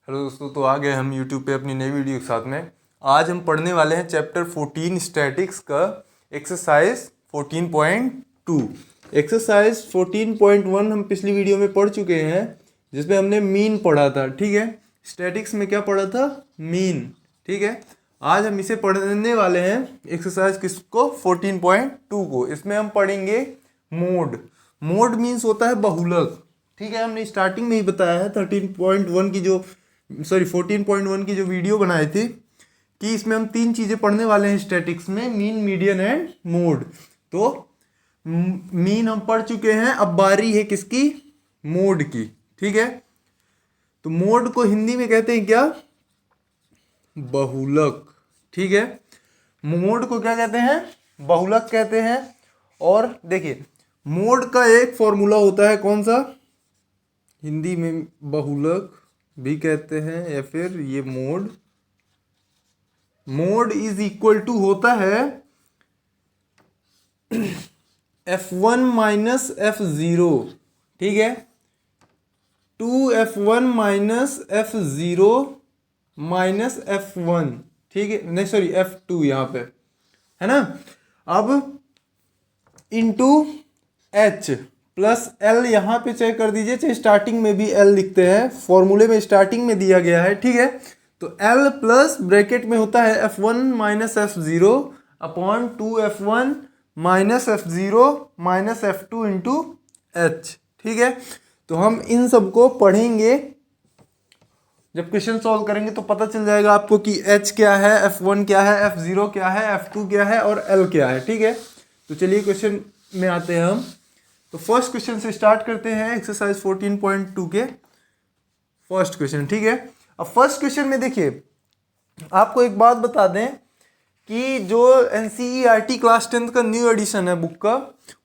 Hello दोस्तों, तो आ गए हम YouTube पे अपनी नई वीडियो के साथ में। आज हम पढ़ने वाले हैं चैप्टर 14 स्टैटिक्स का एक्सरसाइज 14.2। एक्सरसाइज 14.1 हम पिछली वीडियो में पढ़ चुके हैं, जिसमें हमने मीन पढ़ा था। ठीक है, स्टैटिक्स में क्या पढ़ा था? मीन। ठीक है, आज हम इसे पढ़ने वाले हैं एक्सरसाइज किसको? 14.2 को। इसमें हम पढ़ेंगे मोड। मोड मीन्स होता है बहुलक। ठीक है, हमने स्टार्टिंग में ही बताया है 13.1 की जो 14.1 की जो वीडियो बनाई थी कि इसमें हम तीन चीज़ें पढ़ने वाले हैं स्टैटिक्स में: मीन, मीडियन एंड मोड। तो मीन हम पढ़ चुके हैं, अब बारी है किसकी? मोड की। ठीक है, तो मोड को हिंदी में कहते हैं क्या? बहुलक। ठीक है, मोड को क्या कहते हैं? बहुलक कहते हैं। और देखिए, मोड का एक फॉर्मूला होता है, कौन सा? हिंदी में बहुलक भी कहते हैं या फिर ये mode. Mode is equal to होता है F1 माइनस F0। ठीक है, 2F1 minus F0 minus F1। ठीक है, नहीं सॉरी F2 यहाँ पे है ना। अब इंटू H प्लस L यहाँ पे चेक कर दीजिए, चाहे स्टार्टिंग में भी L लिखते हैं, फॉर्मूले में स्टार्टिंग में दिया गया है। ठीक है, तो L प्लस ब्रैकेट में होता है F1 minus F0 upon 2F1 minus F0 minus F2 into H। ठीक है, तो हम इन सबको पढ़ेंगे, जब क्वेश्चन सॉल्व करेंगे तो पता चल जाएगा आपको कि H क्या है, F1 क्या है, F0 क्या है, F2 क्या है और L क्या है। ठीक है, तो चलिए क्वेश्चन में आते हैं हम। तो फर्स्ट क्वेश्चन से स्टार्ट करते हैं एक्सरसाइज 14.2 के फर्स्ट क्वेश्चन। ठीक है, अब फर्स्ट क्वेश्चन में देखिए, आपको एक बात बता दें कि जो NCERT क्लास 10 का न्यू एडिशन है बुक का,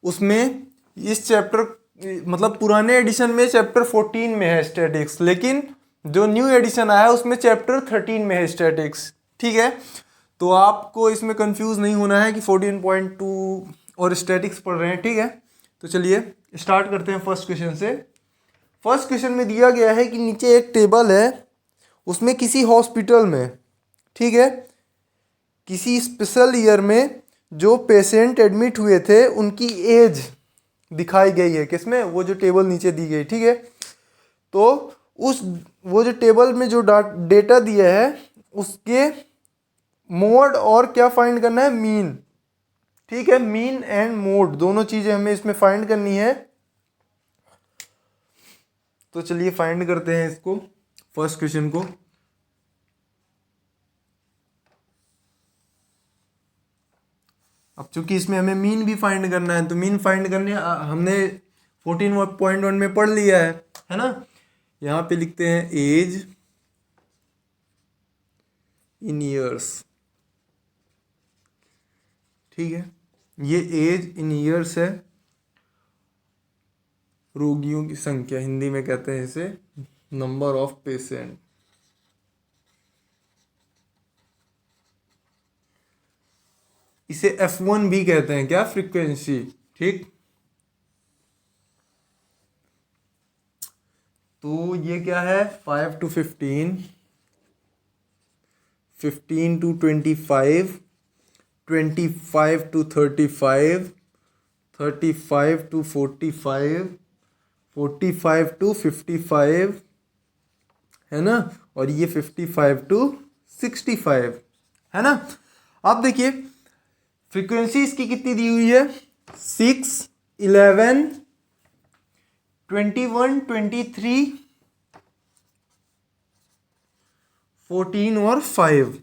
उसमें इस चैप्टर मतलब पुराने एडिशन में चैप्टर 14 में है स्टैटिक्स, लेकिन जो न्यू एडिशन आया है उसमें चैप्टर 13 में है स्टैटिक्स। ठीक है, तो आपको इसमें कंफ्यूज नहीं होना है कि 14.2 और स्टैटिक्स पढ़ रहे हैं। ठीक है, तो चलिए स्टार्ट करते हैं फर्स्ट क्वेश्चन से। फर्स्ट क्वेश्चन में दिया गया है कि नीचे एक टेबल है, उसमें किसी हॉस्पिटल में, ठीक है, किसी स्पेशल ईयर में जो पेशेंट एडमिट हुए थे उनकी एज दिखाई गई है। किसमें? वो जो टेबल नीचे दी गई। ठीक है, तो वो जो टेबल में जो डेटा दिया है उसके मोड और क्या फाइंड करना है? मीन। ठीक है, मीन एंड मोड दोनों चीजें हमें इसमें फाइंड करनी है। तो चलिए फाइंड करते हैं इसको, फर्स्ट क्वेश्चन को। अब चूंकि इसमें हमें मीन भी फाइंड करना है, तो मीन फाइंड करने हमने 14.1 में पढ़ लिया है ना। यहाँ पे लिखते हैं एज इन ईयर्स। ठीक है, ये एज इन ईयर्स है, रोगियों की संख्या, हिंदी में कहते हैं इसे नंबर ऑफ पेशेंट। इसे F1 भी कहते हैं, क्या? फ्रीक्वेंसी। ठीक, तो ये क्या है? 5 to 15, 15 to 25, 25 to 35, 35 to 45, 45 to 55 है ना, और ये 55 to 65 है ना। अब देखिए फ्रीक्वेंसी इसकी कितनी दी हुई है? 6, 11, 21, 23, 14 और 5।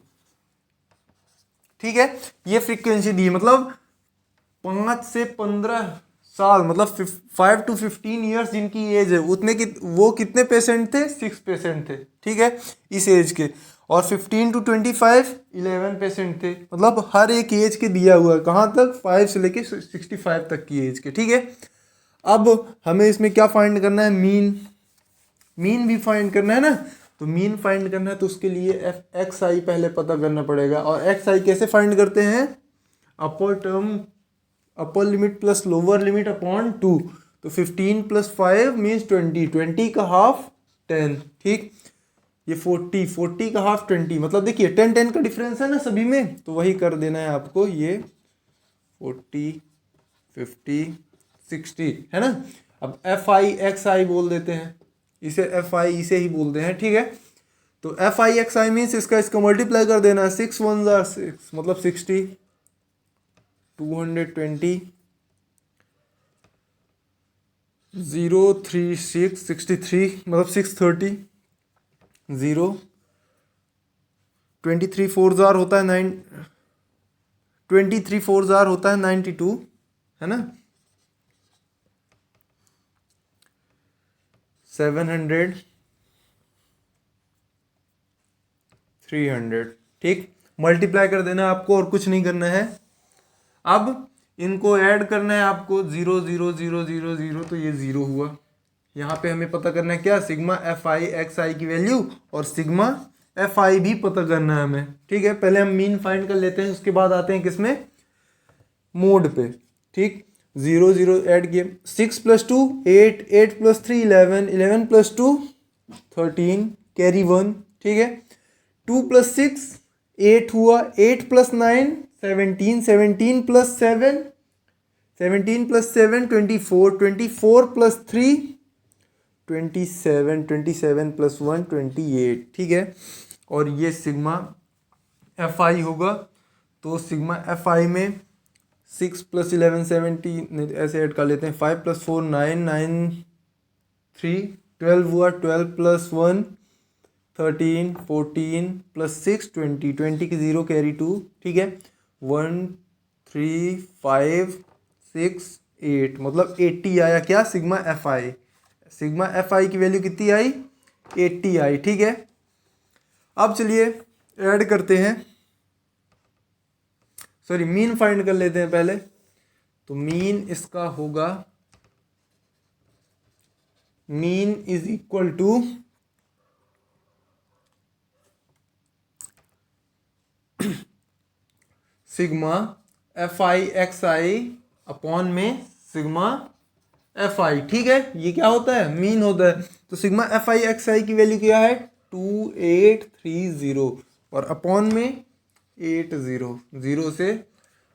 ठीक है, ये फ्रीक्वेंसी दी, मतलब 5 से 15 साल, मतलब 5 to 15 ईयर्स जिनकी एज है, उतने की वो कितने पेशेंट थे? 6 पेशेंट थे। ठीक है, इस एज के। और 15 to 25 11 पेशेंट थे, मतलब हर एक एज के दिया हुआ है। कहाँ तक? 5 से लेके 65 तक की एज के। ठीक है, अब हमें इसमें क्या फाइंड करना है? मीन। मीन भी फाइंड करना है ना, तो मीन फाइंड करना है तो उसके लिए एक्स आई पहले पता करना पड़ेगा। और एक्स आई कैसे फाइंड करते हैं? Upper term, upper limit plus lower limit upon 2। तो 15 प्लस 5 मीन्स 20, 20 का हाफ 10। ठीक, ये 40 का हाफ 20, मतलब देखिए 10 का डिफरेंस है ना सभी में, तो वही कर देना है आपको, ये 40 50 60 है ना। अब एफ आई एक्स आई बोल देते हैं, इसे एफ आई इसे ही बोलते हैं, ठीक है। तो F i x I means इसका मल्टीप्लाई कर देना है, 6 1 जार 6 मतलब 60, 220 036 63 मतलब 630 0 23 4 जार होता है 9, 23 4 जार होता है 92 है ना, 700 300, ठीक। मल्टीप्लाई कर देना आपको और कुछ नहीं करना है। अब इनको ऐड करना है आपको, 0 0 0 0 0, तो ये 0 हुआ। यहाँ पे हमें पता करना है क्या, सिग्मा एफ आई एक्स आई की वैल्यू और सिग्मा एफ आई भी पता करना है हमें, ठीक है। पहले हम मीन फाइंड कर लेते हैं, उसके बाद आते हैं किसमें, मोड पे, ठीक। 0 0 ऐड किए, 6 + 2 8, 8 + 3 11, 11 + 2 13, कैरी 1, ठीक है। 2 + 6 8 हुआ, 8 + 9 17, 17 + 7 17 + 7 24, 24 + 3 27, 27 + 1 28, ठीक है। और ये सिग्मा एफ आई होगा, तो सिग्मा एफ आई में 6 + 11 17, ऐसे ऐड कर लेते हैं, 5 + 4 9 9 3 12 हुआ, 12 + 1 13 14 + 6 20, 20 की 0 कैरी 2, ठीक है। 1 3 5 6 8 मतलब 80 आया क्या, सिग्मा एफ आई। सिग्मा एफ आई की वैल्यू कितनी आई, 80 आई, ठीक है। अब चलिए ऐड करते हैं, सॉरी मीन फाइंड कर लेते हैं पहले। तो मीन इसका होगा, mean is equal to sigma f i x i upon में सिग्मा एफ आई, ठीक है। ये क्या होता है, मीन होता है। तो सिग्मा एफ आई एक्स आई की वैल्यू क्या है, 2830 और अपॉन में 80, 0 से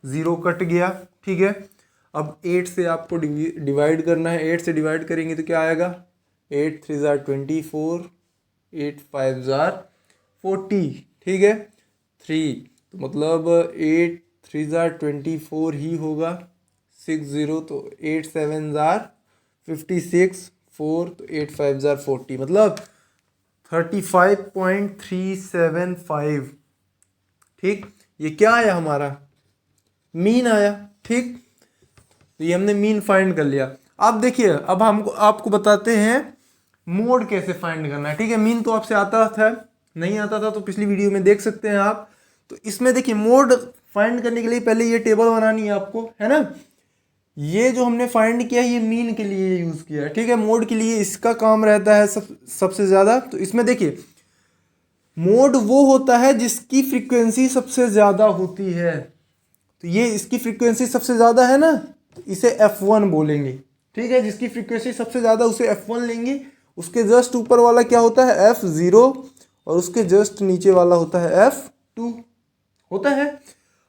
0 कट गया, ठीक है। अब 8 से आपको डिवाइड करना है, 8 से डिवाइड करेंगे तो क्या आएगा, 8 3 जार 24, 8 5 जार 40, ठीक है। 3 तो मतलब 8 3 जार 24 ही होगा, 6 0 तो 8 7 जार 56, 4 तो 8 5 जार 40 मतलब 35.375, ठीक। ये क्या आया हमारा, मीन आया, ठीक। तो ये हमने मीन फाइंड कर लिया। अब देखिए, अब हमको आपको बताते हैं मोड कैसे फाइंड करना है, ठीक है। मीन तो आपसे आता था, नहीं आता था तो पिछली वीडियो में देख सकते हैं आप। तो इसमें देखिए मोड फाइंड करने के लिए पहले ये टेबल बनानी है आपको, है ना। ये जो हमने फाइंड किया ये मीन के लिए यूज किया है, ठीक है। मोड के लिए इसका काम रहता है सबसे ज्यादा। तो इसमें देखिए मोड वो होता है जिसकी फ्रीक्वेंसी सबसे ज्यादा होती है। तो ये इसकी फ्रीक्वेंसी सबसे ज्यादा है ना, तो इसे F1 बोलेंगे, ठीक है। जिसकी फ्रीक्वेंसी सबसे ज्यादा उसे F1 लेंगे। उसके जस्ट ऊपर वाला क्या होता है, F0 और उसके जस्ट नीचे वाला होता है F2 होता है।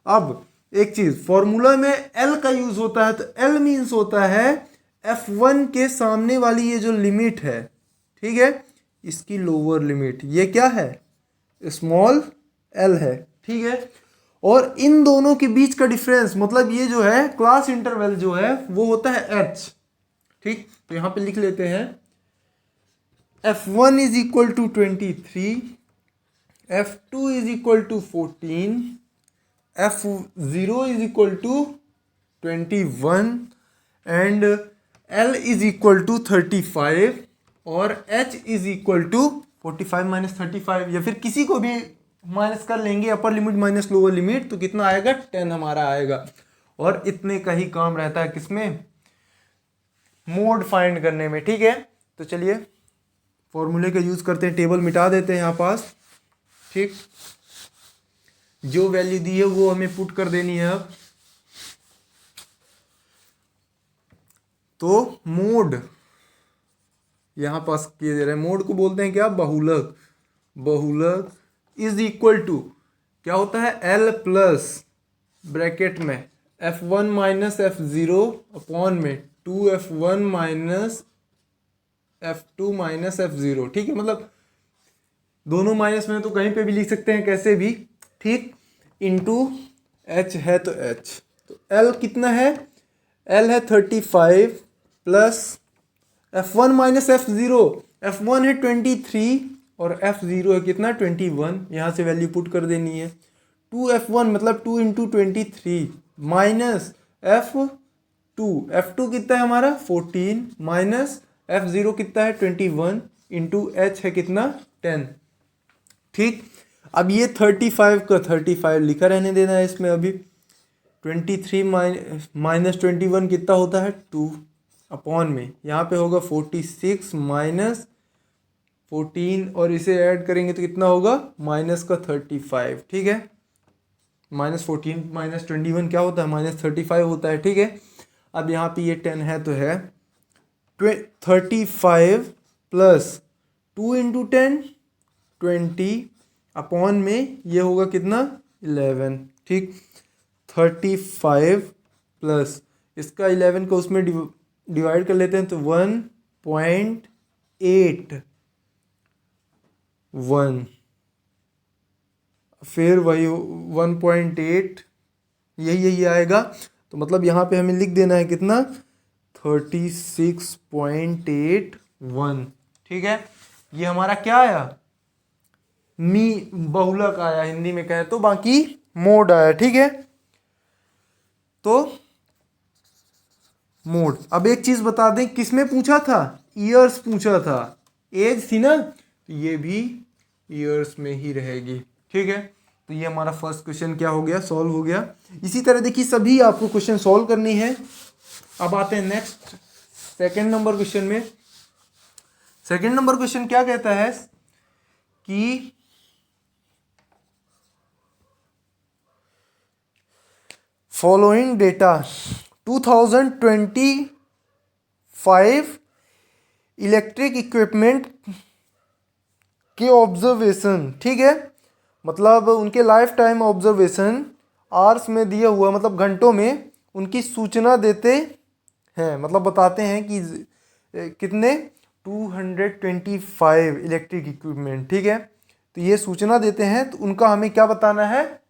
अब एक चीज फॉर्मूला में L का यूज होता है, तो L मीन्स होता है F1 के सामने वाली ये जो लिमिट है, ठीक है, इसकी लोअर लिमिट, ये क्या है, स्मॉल l है, ठीक है। और इन दोनों के बीच का डिफरेंस मतलब ये जो है क्लास इंटरवल जो है वो होता है h, ठीक। तो यहां पे लिख लेते हैं f1 is equal to 23, f2 is equal to 14, f0 is equal to 21 and l is equal to 35 और h is equal to 45 minus 35, या फिर किसी को भी माइनस कर लेंगे, upper limit minus lower limit, तो कितना आएगा, 10 हमारा आएगा। और इतने का ही काम रहता है किसमें, मोड फाइंड करने में, ठीक है। तो चलिए फॉर्मूले का यूज करते हैं, टेबल मिटा देते हैं यहाँ पास, ठीक। जो वैल्यू दी है वो हमें पुट कर देनी है अब। तो मोड यहां पास किए जा रहे हैं, मोड को बोलते हैं क्या, बहुलक। बहुलक इज इक्वल टू क्या होता है, L प्लस ब्रैकेट में F1 माइनस F0 अपॉन में 2F1 minus F2 minus F0। ठीक है, मतलब दोनों माइनस में तो कहीं पे भी लिख सकते हैं, कैसे भी, ठीक। इंटू H है तो H, तो L कितना है, L है 35 plus F1 minus F0, F1 है 23 और F0 है कितना 21, यहाँ से वैल्यू पुट कर देनी है। 2F1 मतलब 2 इंटू 23 माइनस F2 कितना है हमारा 14 माइनस F0 कितना है 21 इंटू H है कितना 10। ठीक, अब ये 35 का 35 लिखा रहने देना है इसमें। अभी 23 माइनस 21 कितना होता है 2 अपॉन में यहाँ पे होगा 46 माइनस 14 और इसे ऐड करेंगे तो कितना होगा माइनस का 35। ठीक है, माइनस 14 माइनस 21 क्या होता है माइनस 35 होता है। ठीक है, अब यहाँ पे ये 10 है तो है 35 प्लस 2 इंटू 10 20 अपॉन में ये होगा कितना 11। ठीक, 35 प्लस इसका 11 को उसमें डिवाइड कर लेते हैं तो 1.81 फिर वही 1.8 यही आएगा। तो मतलब यहाँ पे हमें लिख देना है कितना 36.81। ठीक है, ये हमारा क्या आया बहुलक आया, हिंदी में कहे तो, बाकी मोड आया। ठीक है, तो मोड। अब एक चीज बता दें, किसमें पूछा था, ईयर्स पूछा था, एज थी ना, तो ये भी ईयर्स में ही रहेगी। ठीक है, तो ये हमारा फर्स्ट क्वेश्चन क्या हो गया, सॉल्व हो गया। इसी तरह देखिए सभी आपको क्वेश्चन सॉल्व करनी है। अब आते हैं नेक्स्ट सेकंड नंबर क्वेश्चन में। सेकंड नंबर क्वेश्चन क्या कहता है कि फॉलोइंग डेटा 2025 इलेक्ट्रिक इक्विपमेंट के ऑब्जर्वेशन। ठीक है, मतलब उनके लाइफ टाइम ऑब्जर्वेशन आवर्स में दिया हुआ, मतलब घंटों में उनकी सूचना देते हैं, मतलब बताते हैं कि कितने 225 इलेक्ट्रिक इक्विपमेंट। ठीक है, तो ये सूचना देते हैं, तो उनका हमें क्या बताना है,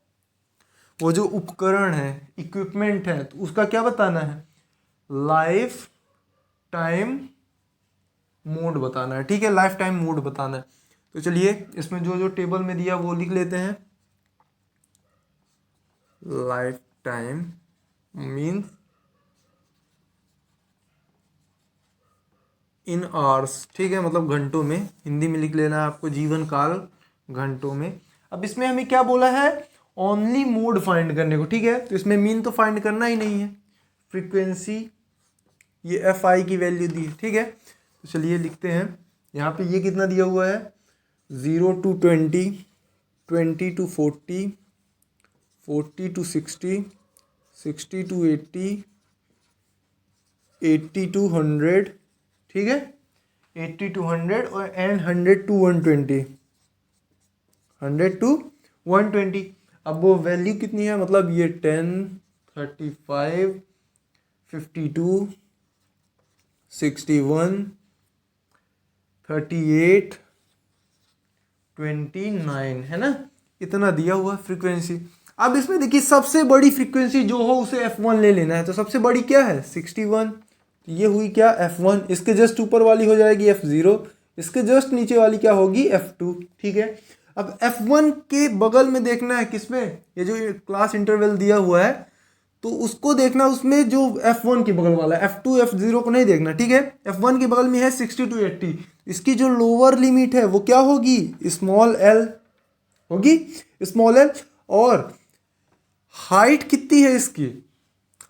वो जो उपकरण है इक्विपमेंट है तो उसका क्या बताना है, लाइफ टाइम मोड बताना है। ठीक है, लाइफ टाइम मोड बताना है। तो चलिए इसमें जो जो टेबल में दिया वो लिख लेते हैं। Life time means in hours. ठीक है, मतलब घंटों में, हिंदी में लिख लेना है आपको, जीवन काल घंटों में। अब इसमें हमें क्या बोला है, ओनली मोड फाइंड करने को। ठीक है, तो इसमें मीन तो फाइंड करना ही नहीं है, फ्रीक्वेंसी ये एफ आई की वैल्यू दी है। ठीक है, तो चलिए लिखते हैं। यहाँ पे ये कितना दिया हुआ है 0 to 20, 20 to 40, 40 to 60, 60 to 80, 80 to 100। ठीक है, 80 to 100 और एंड 100 to 120, 100 to 120। अब वो वैल्यू कितनी है, मतलब ये 10, 35, 52, 61, 38, 29 है ना, इतना दिया हुआ फ्रीक्वेंसी। अब इसमें देखिए सबसे बड़ी फ्रीक्वेंसी जो हो उसे F1 ले लेना है। तो सबसे बड़ी क्या है 61, तो ये हुई क्या F1। इसके जस्ट ऊपर वाली हो जाएगी F0, इसके जस्ट नीचे वाली क्या होगी F2। ठीक है, अब F1 के बगल में देखना है किसमें, ये जो क्लास इंटरवल दिया हुआ है तो उसको देखना, उसमें जो F1 के बगल वाला है, F2 F0 को नहीं देखना। ठीक है, F1 के बगल में है 60 to 80, इसकी जो लोअर लिमिट है वो क्या होगी स्मॉल l होगी, स्मॉल l। और हाइट कितनी है इसकी,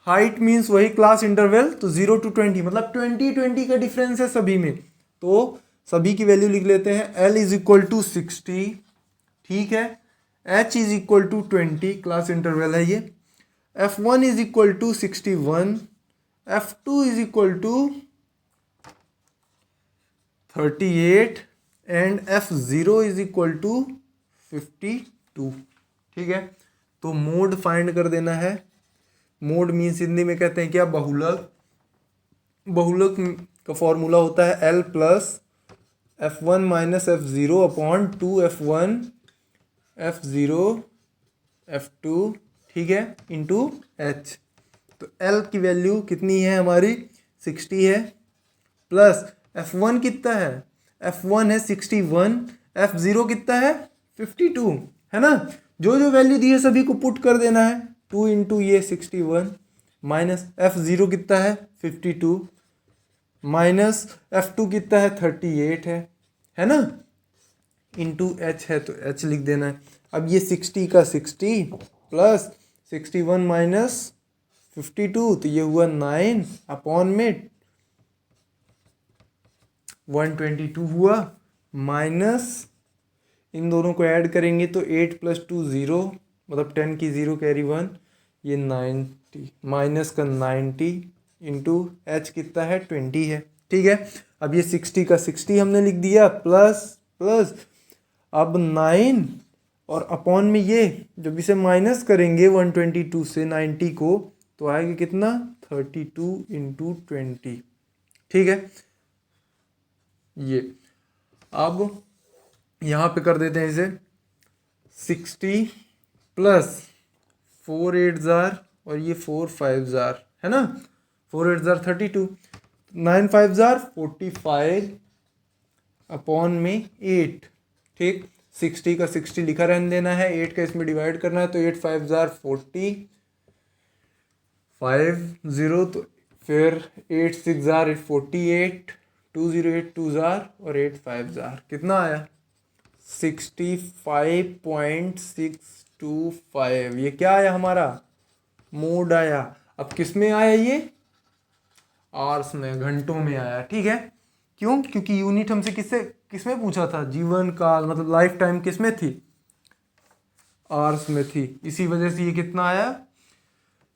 हाइट मीन्स वही क्लास इंटरवल, तो 0 to 20 मतलब 20 का डिफरेंस है सभी में, तो सभी की वैल्यू लिख लेते हैं। l इज इक्वल टू 60, ठीक है, h is equal to 20, class interval है ये, F1 is equal to 61, F2 is equal to 38, and F0 is equal to 52। ठीक है, तो मोड फाइंड कर देना है। मोड मीन्स हिंदी में कहते हैं क्या, बहुलक। बहुलक का फॉर्मूला होता है L plus F1 minus F0 upon 2F1 F0 F2, ठीक है, इंटू H। तो L की वैल्यू कितनी है हमारी, 60 है, प्लस F1 कितना है, F1 है 61, F0 कितना है 52, है ना। जो जो वैल्यू दी है सभी को पुट कर देना है, 2 इंटू ये 61 माइनस F0 कितना है 52 माइनस F2 कितना है 38 है ना, इंटू H है तो H लिख देना है। अब ये 60 का 60 प्लस 61 माइनस 52, तो ये हुआ 9 अपॉन में 122 हुआ, माइनस इन दोनों को ऐड करेंगे तो 8 प्लस 2 0, मतलब 10 की 0 कैरी 1, ये 90 माइनस का 90 इंटू H कितना है 20 है। ठीक है, अब ये 60 का 60 हमने लिख दिया, प्लस प्लस अब 9 और अपॉन में ये जब इसे माइनस करेंगे 122 से 90 को, तो आएगा कितना 32 इंटू 20। ठीक है, ये अब यहाँ पे कर देते हैं इसे 60 प्लस 4 8 जार और ये 4 5 जार, है ना, 4 8 जार 32, 9 5 जार 45 अपॉन में 8। ठीक, 60 का 60 लिखा रहने देना है, 8 का इसमें डिवाइड करना है, तो 8 5 जार 40 5 0, तो फिर 8 6 जार 48 2 0 8 2 जार और 8 5 जार, कितना आया 65.625। ये क्या आया हमारा, मोड आया। अब किस में आया ये, आवर्स में, घंटों में आया। ठीक है, क्यों, क्योंकि यूनिट हमसे किसमें पूछा था, जीवन काल मतलब लाइफ टाइम किसमें थी, आवर्स में थी, इसी वजह से ये कितना आया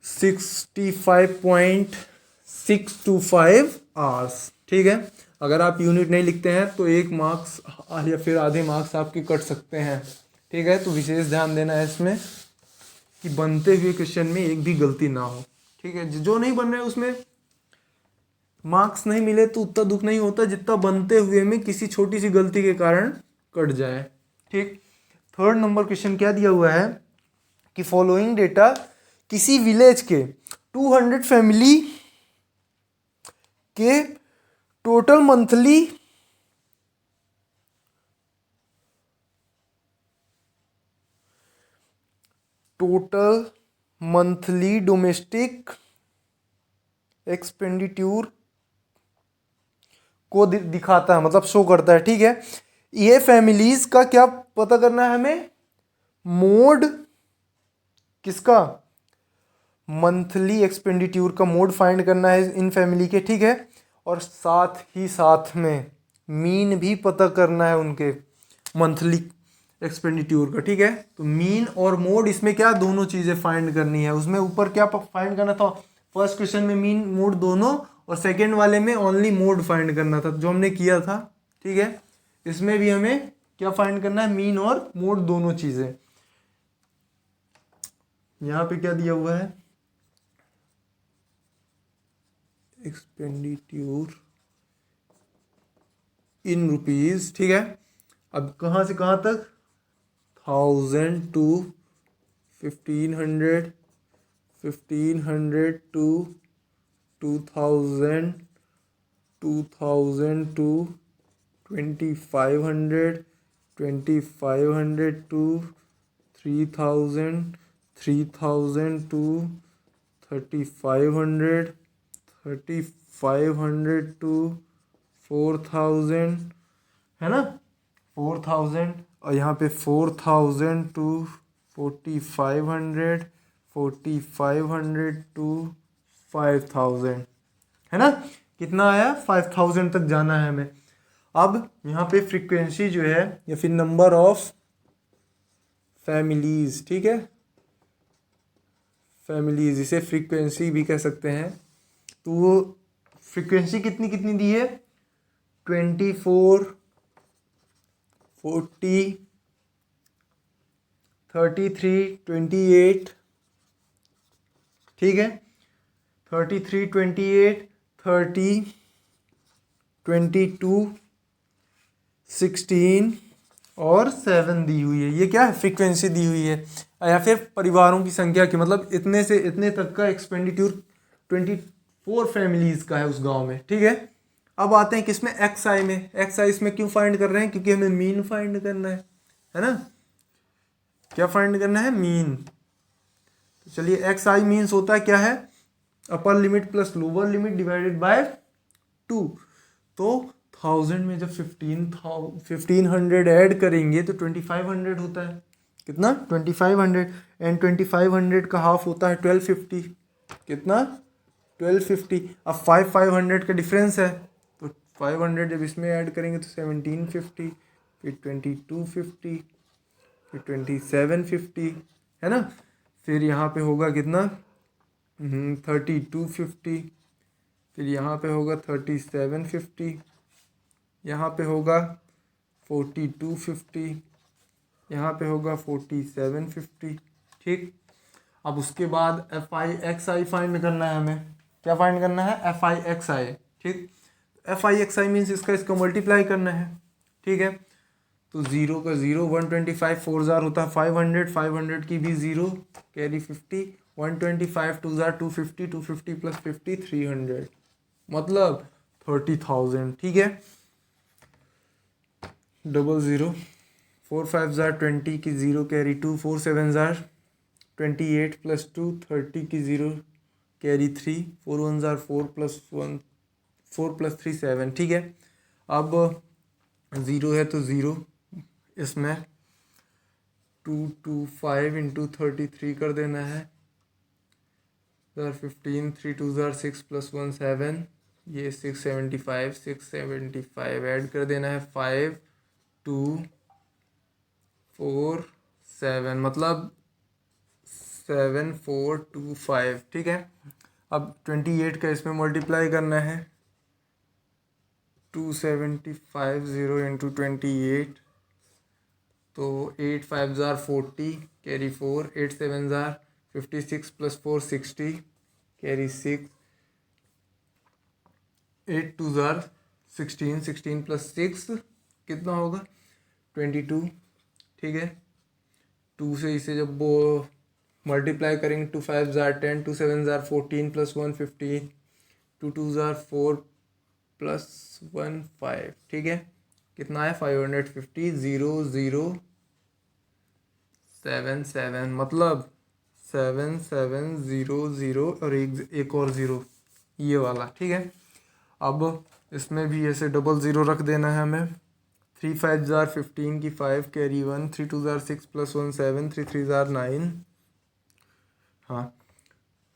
65.625 आवर्स। ठीक है, अगर आप यूनिट नहीं लिखते हैं तो 1 मार्क्स या फिर आधे मार्क्स आपके कट सकते हैं। ठीक है, तो विशेष ध्यान देना है इसमें कि बनते हुए क्वेश्चन में एक भी गलती ना हो। ठीक है, जो नहीं बन रहे उसमें मार्क्स नहीं मिले तो उतना दुख नहीं होता जितना बनते हुए में किसी छोटी सी गलती के कारण कट जाए। ठीक, थर्ड नंबर क्वेश्चन क्या दिया हुआ है कि फॉलोइंग डेटा किसी विलेज के 200 फैमिली के टोटल मंथली डोमेस्टिक एक्सपेंडिट्यूर को दिखाता है, मतलब शो करता है। ठीक है, ये फैमिलीज का क्या पता करना है हमें, मोड किसका, मंथली एक्सपेंडिट्यूर का मोड फाइंड करना है इन फैमिली के। ठीक है, और साथ ही साथ में मीन भी पता करना है उनके मंथली एक्सपेंडिट्यूर का। ठीक है, तो मीन और मोड इसमें क्या दोनों चीज़ें फाइंड करनी है। उसमें ऊपर क्या फाइंड करना था, फर्स्ट क्वेश्चन में मीन मोड दोनों, और सेकेंड वाले में ओनली मोड फाइंड करना था जो हमने किया था। ठीक है, इसमें भी हमें क्या फाइंड करना है, मीन और मोड दोनों चीज़ें। यहाँ पे क्या दिया हुआ है, एक्सपेंडिट्यूर इन रुपीज। ठीक है, अब कहाँ से कहाँ तक, 1000 to 1500, 1500 to 2000, 2000 to 2500, 2500 to 3000, 3000 to 3500, 3500 to 4000, है ना, 4000, और यहाँ पे 4000 to 4500, 4500 to 5000, है ना, कितना आया 5000 तक जाना है हमें। अब यहाँ पे फ्रीक्वेंसी जो है या फिर नंबर ऑफ फैमिलीज, ठीक है, फैमिलीज इसे फ्रीक्वेंसी भी कह सकते हैं। तो वो फ्रीक्वेंसी कितनी कितनी दी है, 24 40, 33, 28, ठीक है, 33, 28, 30, 22, 16 और 7 दी हुई है। ये क्या है, फ्रीक्वेंसी दी हुई है, या फिर परिवारों की संख्या की, मतलब इतने से इतने तक का एक्सपेंडिट्यूर 24 फैमिलीज का है उस गांव में, ठीक है। अब आते हैं किसमें, एक्स आई में। एक्स आई इसमें क्यों फाइंड कर रहे हैं, क्योंकि हमें मीन फाइंड करना है ना। क्या फाइंड करना है, मीन। तो चलिए, एक्स आई मीन्स होता है क्या है, अपर limit plus lower limit divided by 2। तो 1000 में जब 1500 ऐड करेंगे तो 2500 होता है। कितना, 2500। एंड 2500 का हाफ होता है 1250। कितना, 1250। अब 500 का डिफरेंस है, तो 500 जब इसमें ऐड करेंगे तो 1750, फिर 2250, फिर 2750, है ना। फिर यहाँ पे होगा कितना, 3250, फिर यहाँ पे होगा 3750, यहाँ पे होगा 4250, यहाँ पे होगा 4750, ठीक। अब उसके बाद F i x I find करना है हमें। क्या फाइंड करना है, एफ आई एक्स आई, ठीक। F i x I means इसका मल्टीप्लाई करना है, ठीक है। तो 0 का 0, 125 4 जार होता है 500, 500 की भी 0 कैरी 50, 125 2 जार 250, 250 प्लस 50 300, मतलब 30,000, ठीक है। 00, 4 5 जार 20 की 0 कैरी 2, 4 7 जार 28 प्लस 2 30 की 0 कैरी 3, 4 1 जार 4 प्लस 1 4 प्लस 3 7, ठीक है। अब 0 है तो 0, इसमें 225 इंटू 33 कर देना है, 15 3 2 जार 6 प्लस 1 7, ये 675 ऐड कर देना है, 5 2 4 7, मतलब 7425, ठीक है। अब 28 का इसमें मल्टीप्लाई करना है, 275 0 इंटू 28, तो 8 5 jar 40 carry 4, 8 7 jar 56 plus 4 60 carry 6, 8 2 jar 16, 16 plus 6 कितना होगा 22, ठीक है। 2 से इसे जब वो मल्टीप्लाई करेंगे, 2 5 jar 10, 2 7 jar 14 plus 1 15, 2 2 jar 4 plus 1 5, ठीक है। कितना है 550, 0 0 7 7, मतलब 7 7 0 0 और एक और 0, ये वाला, ठीक है। अब इसमें भी ऐसे डबल 0 रख देना है हमें। 3 5 जार 15 की 5 कैरी 1, 3 2 जार 6 प्लस 1 7, 3 3 जार 9, हाँ।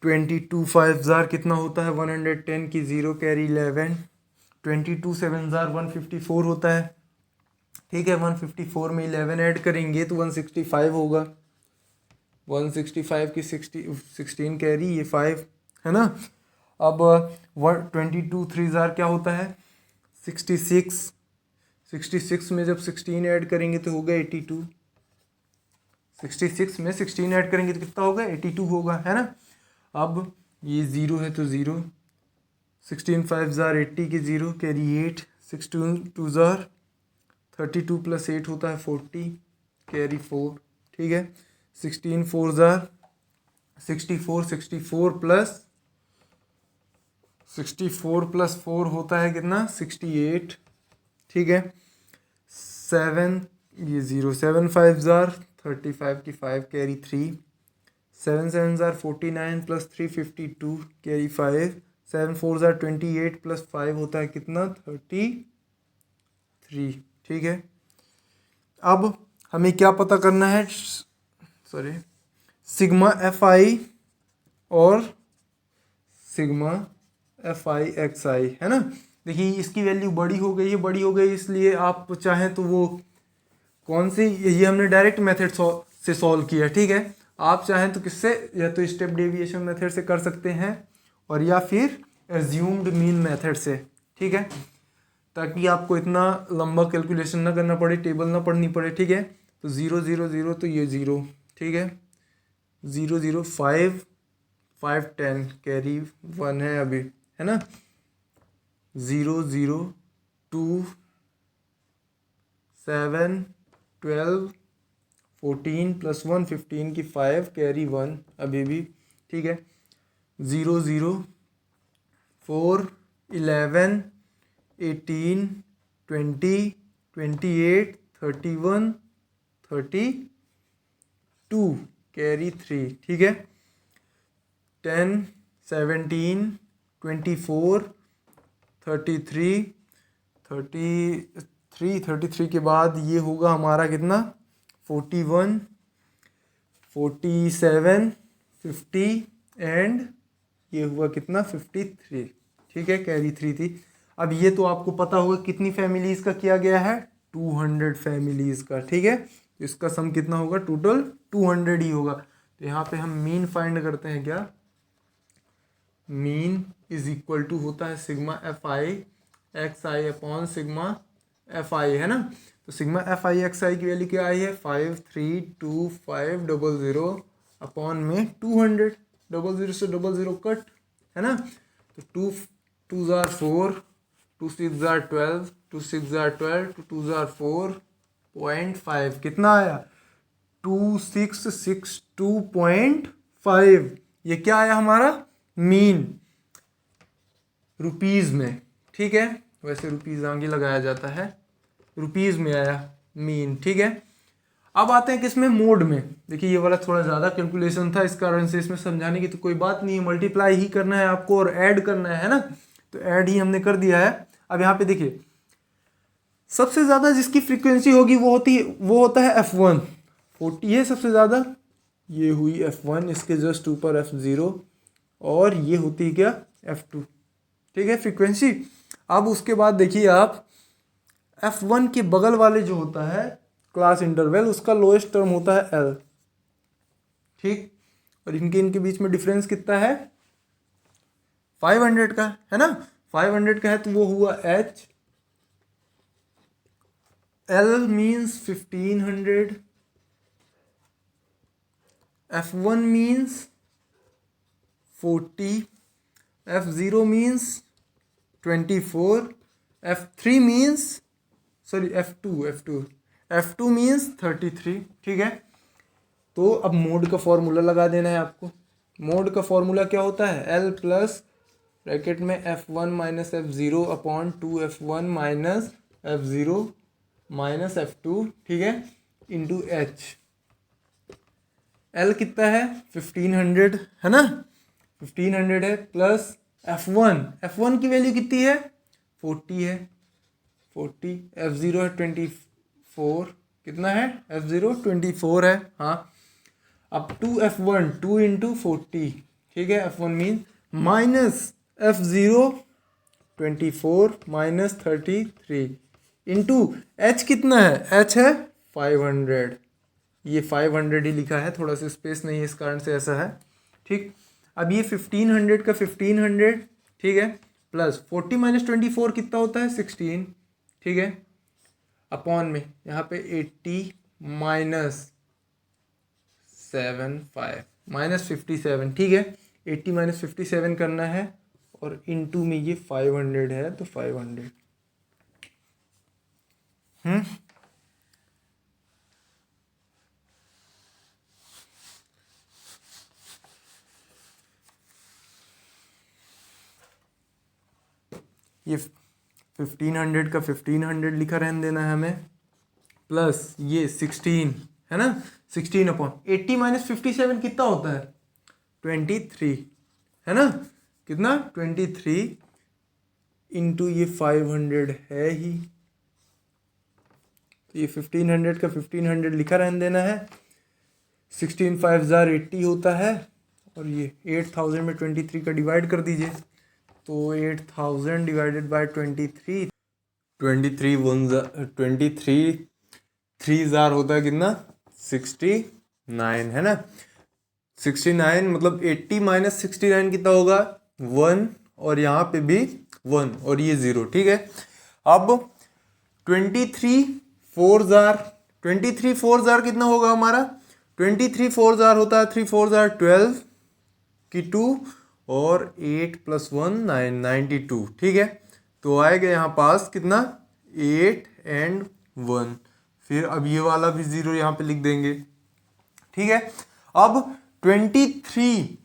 22 5 जार कितना होता है 110 की 0 कैरी 11, 22 7 जार 154 होता है, ठीक है। 154 में 11 ऐड करेंगे तो 165 होगा, 165 की 16 कैरी, ये 5, है ना। अब 22 3 जार क्या होता है 66, 66 में जब 16 ऐड करेंगे तो होगा 82, 66 में 16 ऐड करेंगे तो कितना होगा 82 होगा, है ना। अब ये 0 है तो 0, 16 5 जार 80 की 0 कैरी 8, 16 2 जार 32 प्लस 8 होता है 40 कैरी 4, ठीक है। 16 4 जार 64, 64 प्लस 4 होता है कितना 68, ठीक है। 7 ये 0, 7 5 जार 35 की 5 carry 3, 7 7 jar 49 plus 3 52 carry 5, 7 4 jar 28 plus 5 होता है कितना 33, ठीक है। अब हमें क्या पता करना है, सॉरी, सिग्मा एफ आई और सिग्मा एफ आई एक्स आई, है ना। देखिए इसकी वैल्यू बड़ी हो गई है, बड़ी हो गई इसलिए आप चाहें तो वो कौन सी, ये हमने डायरेक्ट मेथड से सॉल्व किया, ठीक है। आप चाहें तो किससे, या तो स्टेप डेविएशन मेथड से कर सकते हैं और या फिर एज्यूम्ड मीन मेथड से, ठीक है। ताकि आपको इतना लंबा कैलकुलेशन ना करना पड़े, टेबल ना पढ़नी पड़े, ठीक है। तो 0 0 0 तो ये 0, ठीक है। 0 0 5 5 10 कैरी 1 है अभी, है ना। 0 0 2 7 12 14 प्लस 1 15 की 5 कैरी 1 अभी भी, ठीक है। 0 0 4 11 18 20 28 31 32 कैरी 3, ठीक है। 10 17 24 33 33 के बाद ये होगा हमारा कितना 41 47 50 एंड ये हुआ कितना 53, ठीक है। कैरी 3 थी। अब ये तो आपको पता होगा कितनी फैमिलीज का किया गया है, 200 फैमिलीज का, ठीक है। इसका सम कितना होगा, टोटल 200 ही होगा। तो यहाँ पे हम मीन फाइंड करते हैं। क्या मीन इज इक्वल टू होता है sigma f i x i upon sigma f आई, है ना। तो सिग्मा एफ आई एक्स आई की वैल्यू क्या आई है 53250 अपॉन में 200, 00 से 00 कट, है ना। तो 2 2 जार 4, 2 6 जार 12, 2 6 जार 12, 2 जार 4.5 कितना आया 2662.5। ये क्या आया हमारा मीन रुपीज़ में, ठीक है। वैसे रुपीज़ आगे लगाया जाता है, रुपीज़ में आया मीन, ठीक है। अब आते हैं किसमें, मोड में। देखिए ये वाला थोड़ा ज़्यादा कैलकुलेशन था, इस कारण से इसमें समझाने की तो कोई बात नहीं है, मल्टीप्लाई ही करना है आपको और ऐड करना है ना। तो ऐड ही हमने कर दिया है। अब यहाँ पे देखिए सबसे ज़्यादा जिसकी फ्रीक्वेंसी होगी वो होता है F1, 40 है सबसे ज़्यादा। ये हुई F1, इसके जस्ट ऊपर F0 और ये होती है क्या F2, ठीक है, फ्रीक्वेंसी। अब उसके बाद देखिए आप F1 के बगल वाले जो होता है क्लास इंटरवल, उसका लोएस्ट टर्म होता है L, ठीक। और इनके बीच में डिफरेंस कितना है 500 का, है ना। 500 का है तो वो हुआ H, L means 1500, F1 means 40, F0 means 24, F3 means F2 means 33, ठीक है। तो अब मोड का फॉर्मूला लगा देना है आपको। मोड का फॉर्मूला क्या होता है, L प्लस ब्रैकेट में F1 minus F0 upon 2F1 minus F0 minus F2, ठीक है, इंटू H। L कितना है 1500, है ना, 1500 है, प्लस F1 की वैल्यू कितनी है 40 है, 40, F0 है 24, कितना है F0 24 है, हाँ। अब 2F1 2 इंटू 40, ठीक है। F1 mean minus F0 24 minus 33 into H कितना है, H है 500, ये 500 ही लिखा है, थोड़ा सा स्पेस नहीं है इस कारण से ऐसा है, ठीक। अब ये 1500 का 1500, ठीक है, प्लस 40 माइनस 24 कितना होता है 16, ठीक है, अपॉन में यहाँ पे 80 माइनस 75 माइनस 57, ठीक है। 80 माइनस 57 करना है और इनटू में ये 500 है तो 500, ये 1500 का 1500 लिखा रहने देना है हमें, प्लस ये 16, है ना, 16 अपॉन 80 माइनस 57 कितना होता है 23, है ना, कितना 23 इंटू ये 500 है ही, तो ये 1500 का 1500 लिखा रहने देना है। 16 5 जार 80 होता है और ये 8000 में 23 का डिवाइड कर दीजिए, तो 8000 डिवाइडेड बाय 23 3 जार होता है कितना 69, है ना। 69 मतलब 80 माइनस 69 कितना होगा 1 और यहाँ पे भी 1 और ये 0, ठीक है। अब 23 4 कितना होगा हमारा? 23 4 होता है 3 4 12 की 2 और 8 + 1 9 92, ठीक है। तो आएगा यहाँ पास कितना? 8 और 1। फिर अब ये वाला भी 0 यहाँ पे लिख देंगे, ठीक है। अब 23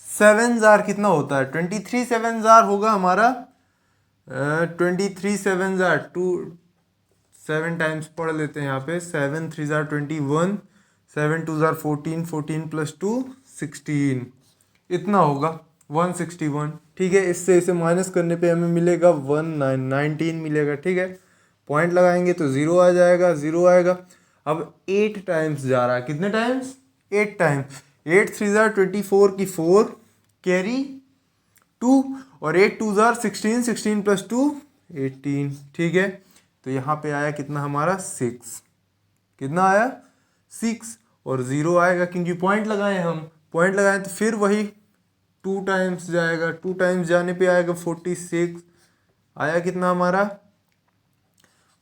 7 कितना होता है? 23 7 होगा हमारा 23 7 2 7 टाइम्स पढ़ लेते हैं यहाँ पे। 7 3 21, 7 2 14, 14 + 2 16, इतना होगा 161, ठीक है। इससे इसे माइनस करने पे हमें मिलेगा 19 मिलेगा, ठीक है। पॉइंट लगाएंगे तो 0 आ जाएगा, 0 आएगा। अब 8 टाइम्स जा रहा है, कितने टाइम्स? 8 टाइम्स। 8 3 24 की 4 कैरी 2 और 8 2 16, 16 + 2 18, ठीक है। तो यहाँ पे आया कितना हमारा? 6। कितना आया? 6 और 0 आएगा क्योंकि पॉइंट लगाए हम। पॉइंट लगाए तो फिर वही 2 टाइम्स जाएगा, 2 टाइम्स जाने पे आएगा 46। आया कितना हमारा?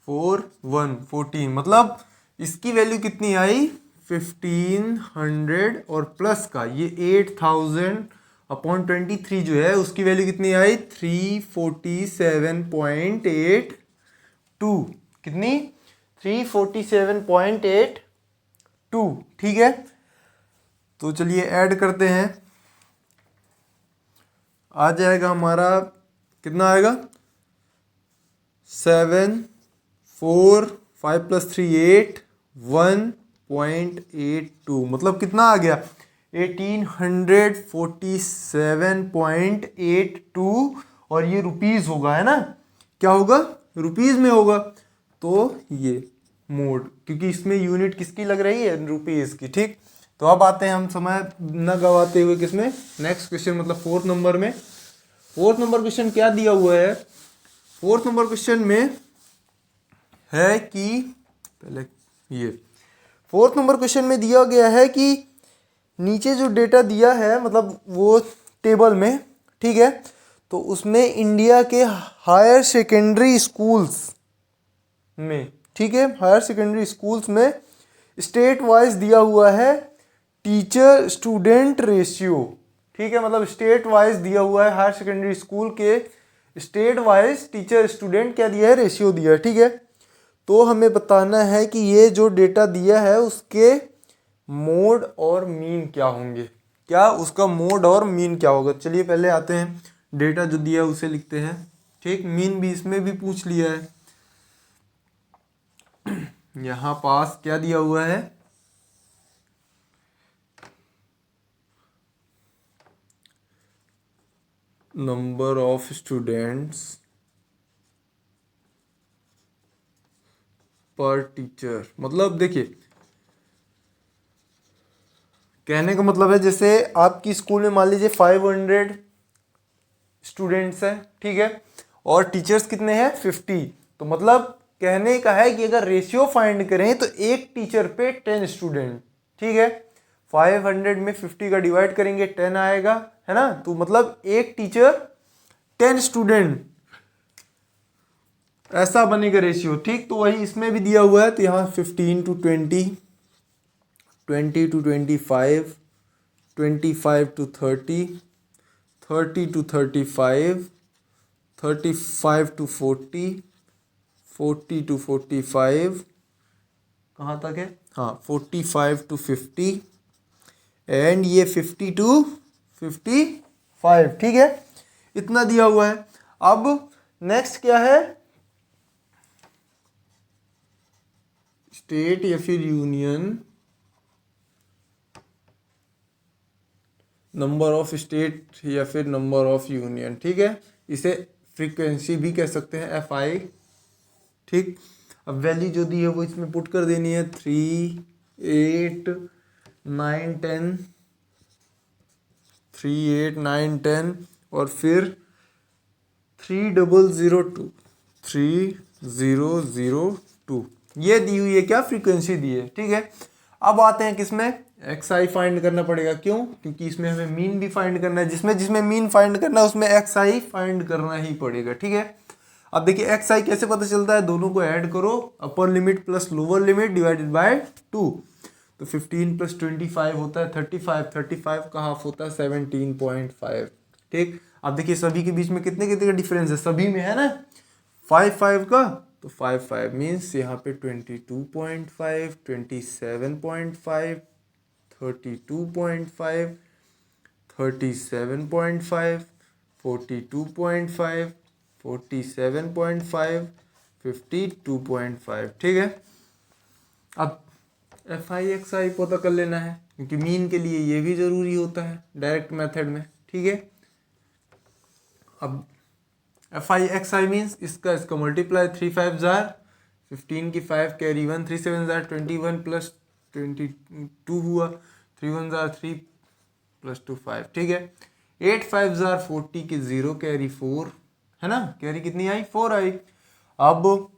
4 1 14, मतलब इसकी वैल्यू कितनी आई? 1500 और प्लस का ये 8000/23 जो है उसकी वैल्यू कितनी आई? 347.82। कितनी? 347.82, ठीक है। तो चलिए ऐड करते हैं। आ जाएगा हमारा कितना आएगा? 7 4 5 + 3 8 1.82, मतलब कितना आ गया? 1847.82। और ये रुपीज़ होगा, है ना? क्या होगा? रुपीज़ में होगा। तो ये मोड, क्योंकि इसमें यूनिट किसकी लग रही है? रुपीज़ की, ठीक। तो अब आते हैं हम समय न गवाते हुए किसमें? नेक्स्ट क्वेश्चन, मतलब 4th नंबर में। 4th नंबर क्वेश्चन क्या दिया हुआ है? 4th नंबर क्वेश्चन में है कि पहले ये 4th नंबर क्वेश्चन में दिया गया है कि नीचे जो डेटा दिया है, मतलब वो टेबल में, ठीक है। तो उसमें इंडिया के हायर सेकेंडरी स्कूल्स में, ठीक है, हायर सेकेंडरी स्कूल्स में स्टेट वाइज दिया हुआ है टीचर स्टूडेंट रेशियो, ठीक है। मतलब स्टेट वाइज दिया हुआ है, हायर सेकेंडरी स्कूल के स्टेट वाइज टीचर स्टूडेंट क्या दिया है? रेशियो दिया है, ठीक है। तो हमें बताना है कि ये जो डेटा दिया है उसके मोड और मीन क्या होंगे। क्या उसका मोड और मीन क्या होगा? चलिए पहले आते हैं, डेटा जो दिया है उसे लिखते हैं, ठीक। मीन भी इसमें भी पूछ लिया है। यहाँ पास क्या दिया हुआ है? नंबर ऑफ स्टूडेंट्स पर टीचर। मतलब देखिए, कहने का मतलब है जैसे आपकी स्कूल में मान लीजिए 500 स्टूडेंट्स हैं, ठीक है, और टीचर्स कितने हैं? 50। तो मतलब कहने का है कि अगर रेशियो फाइंड करें तो एक टीचर पे 10 स्टूडेंट, ठीक है। 500 में 50 का डिवाइड करेंगे 10 आएगा, है ना। तो मतलब एक टीचर 10 स्टूडेंट, ऐसा बनेगा रेशियो, ठीक। तो वही इसमें भी दिया हुआ है। तो यहाँ 15 to 20, 20 to 25, 25 to 30, 30 to 35, 35 to 40, 40 to 45, कहाँ तक है? हाँ 45 to 50 एंड ये 50 to 55, ठीक है। इतना दिया हुआ है। अब नेक्स्ट क्या है? स्टेट या फिर यूनियन, नंबर ऑफ स्टेट या फिर नंबर ऑफ यूनियन, ठीक है। इसे फ्रीक्वेंसी भी कह सकते हैं, FI, ठीक। अब वैल्यू जो दी है वो इसमें पुट कर देनी है 3 8 9 10, 3 8 9 10 और फिर 3002, 3002, ये दी हुई है। क्या? फ्रीक्वेंसी दी है, ठीक है। अब आते हैं किसमें? XI फाइंड करना पड़ेगा। क्यों? क्योंकि इसमें हमें मीन भी फाइंड करना है। जिसमें जिसमें मीन फाइंड करना है उसमें XI फाइंड करना ही पड़ेगा, ठीक है। अब देखिए एक्स आई कैसे पता चलता है, दोनों को ऐड करो, अपर limit plus lower limit divided by 2, तो 15 प्लस 25 होता है 35, 35 का हाफ होता है 17.5। ठीक, अब देखिए सभी के बीच में कितने कितने का डिफरेंस है, सभी में है ना 5 का, तो 5 मीन्स यहाँ पे 22.5, 27.5, 32.5, 37.5, 42.5, 47.5, 52.5। ठीक है, अब एफ आई एक्स आई पता कर लेना है, क्योंकि मीन के लिए ये भी ज़रूरी होता है डायरेक्ट मेथड में। ठीक है, अब F i x I means इसका मल्टीप्लाई 3 5 जार 15 की 5 कैरी 1, 3 7 जार 21 प्लस 22 हुआ, 3 1 जार 3 प्लस 2 5। ठीक है, 8 5 जार 40 की 0 कैरी 4 है ना, कैरी कितनी आई 4 आई। अब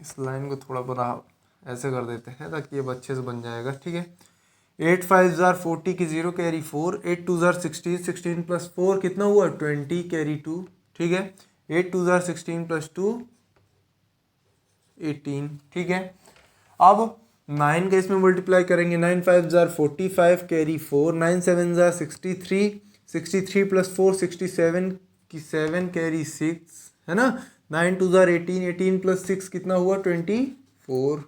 इस लाइन को थोड़ा बड़ा ऐसे कर देते हैं ताकि ये अच्छे से बन जाएगा। ठीक है, 8 5 जार 40 की 0 कैरी 4, 8 2 जार 16, 16 प्लस 4 कितना हुआ 20 कैरी 2। ठीक है, 8 2 जार 16 प्लस 2 18। ठीक है, अब 9 का इसमें मल्टीप्लाई करेंगे, 9 5 जार 45 कैरी 4, 9 7 जार 63, 63 प्लस 4 67 की 7 कैरी 6 है ना, 9 2 जार 18, 18 प्लस 6 कितना हुआ 24।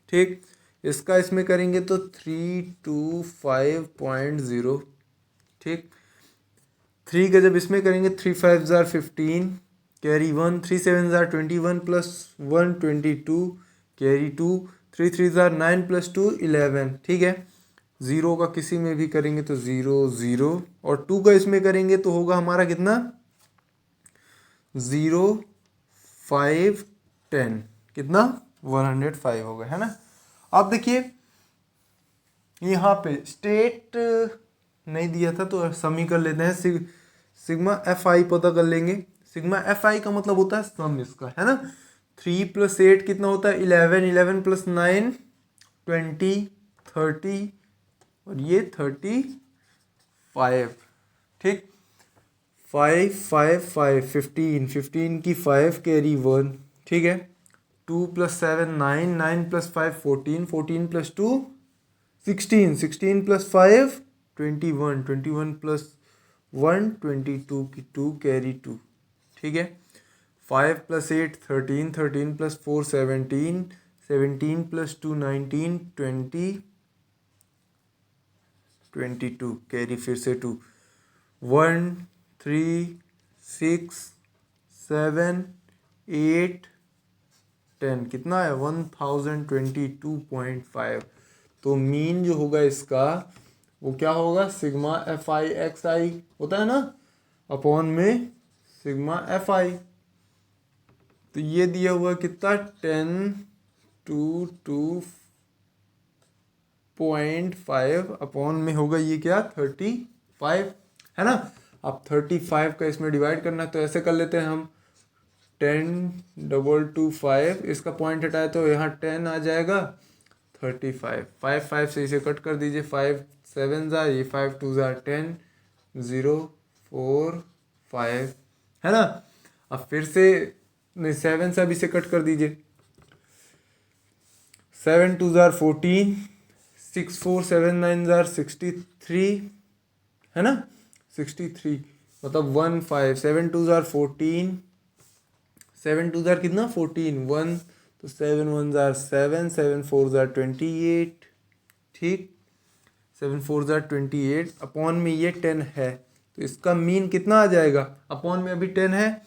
ठीक, इसका इसमें करेंगे तो 325.0। ठीक, 3 का जब इसमें करेंगे 3 5 jar 15 carry 1, 3 7 jar 21 plus 1 22 carry 2, 3 3 jar 9 plus 2 11। ठीक है, 0 का किसी में भी करेंगे तो 0 0, और 2 का इसमें करेंगे तो होगा हमारा कितना 0 5 10, कितना 105 होगा, है ना। अब देखिए यहाँ पे स्टेट नहीं दिया था तो सम ही कर लेते हैं, सिग्मा एफ आई पता कर लेंगे। सिग्मा एफ आई का मतलब होता है सम इसका, है ना। 3 प्लस 8 कितना होता है 11, 11 प्लस 9 20, 30 और ये 35। ठीक, 5 5 5 15, 15 की 5 कैरी 1। ठीक है, 2 plus 7 9, 9 plus 5 14, 14 plus 2 16, 16 plus 5 21, 21 plus 1 22 की 2 कैरी 2। ठीक है, 5 प्लस 8 13, 13 प्लस 4 17, 17 प्लस 2 19 20 22 कैरी फिर से 2, 1 3 6 7 8 10 कितना है 1022.5। तो मीन जो होगा इसका वो क्या होगा, सिग्मा एफ आई एक्स आई होता है ना, अपॉन में सिग्मा एफ आई। तो ये दिया हुआ कितना 1022.5 अपॉन में होगा ये क्या 35 है ना। अब 35 का इसमें डिवाइड करना है तो ऐसे कर लेते हैं हम 10,225, इसका पॉइंट हटाए तो यहाँ 10 आ जाएगा 35, 5 5 से इसे कट कर दीजिए, 5 7 ज़ा ये 5 2 ज़ा 10 0 4 5 है ना। अब फिर से नहीं 7 से अब इसे कट कर दीजिए, 7 2 ज़ार 14, 6 4 7 9 ज़ार 63 है ना, 63 मतलब 1 5 7 2 ज़ार 14, 7 2 ज़ार कितना 14 1, तो 7 1 ज़ार 7, 7 4 ज़ार 28। ठीक, 7 4 ज़ार 28 अपॉन में ये 10 है तो इसका मीन कितना आ जाएगा, अपॉन में अभी 10 है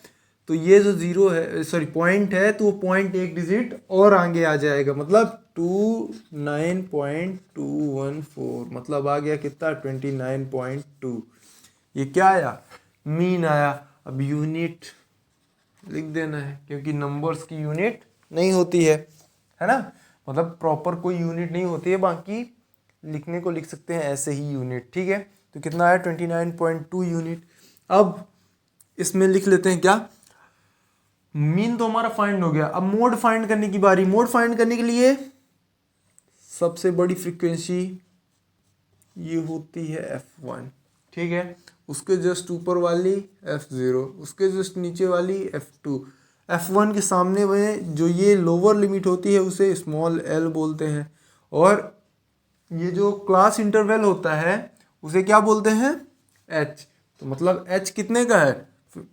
तो ये जो जीरो है सॉरी पॉइंट है तो वो पॉइंट एक डिजिट और आगे आ जाएगा, मतलब 29.214 मतलब आ गया कितना 29.2। ये क्या आया मीन आया। अब यूनिट लिख देना है क्योंकि नंबर्स की यूनिट नहीं होती है ना, मतलब प्रॉपर कोई यूनिट नहीं होती है, बाकी लिखने को लिख सकते हैं ऐसे ही यूनिट। ठीक है, तो कितना आया 29.2 यूनिट। अब इसमें लिख लेते हैं क्या, मीन तो हमारा फाइंड हो गया, अब मोड फाइंड करने की बारी। मोड फाइंड करने के लिए सबसे बड़ी फ्रीक्वेंसी ये होती है F1। ठीक है, उसके जस्ट ऊपर वाली F0, उसके जस्ट नीचे वाली F2। F1 के सामने में जो ये लोअर लिमिट होती है उसे स्मॉल l बोलते हैं, और ये जो क्लास इंटरवल होता है उसे क्या बोलते हैं, h। तो मतलब h कितने का है,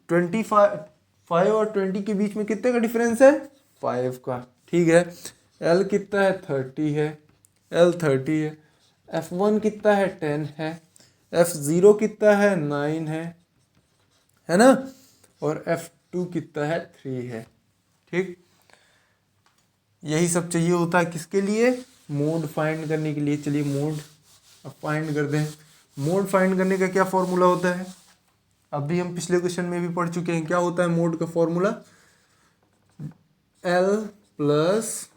25 और 20 के बीच में कितने का डिफरेंस है, 5 का। ठीक है, l कितना है, 30 है, l 30 है। F1 कितना है, 10 है। F0 कितना है, 9 है ना। और F2 कितना है, 3 है। ठीक, यही सब चाहिए होता है किसके लिए, मोड फाइंड करने के लिए। चलिए मोड अब फाइंड करते हैं। मोड फाइंड करने का क्या फॉर्मूला होता है, अभी हम पिछले क्वेश्चन में भी पढ़ चुके हैं। क्या होता है मोड का formula, L plus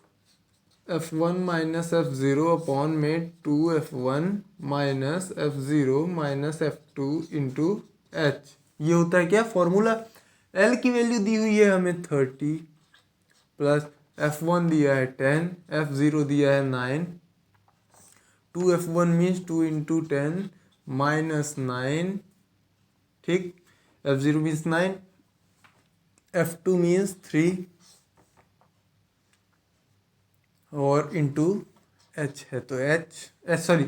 F1 minus F0 upon में 2F1 minus F0 minus F2 into H। ये होता है क्या फॉर्मूला। L की वैल्यू दी हुई है हमें 30, प्लस F1 दिया है 10, F0 दिया है 9, 2F1 मीन्स 2 इंटू 10 माइनस 9। ठीक, F0 मीन्स 9, F2 मीन्स 3 और इंटू H है, तो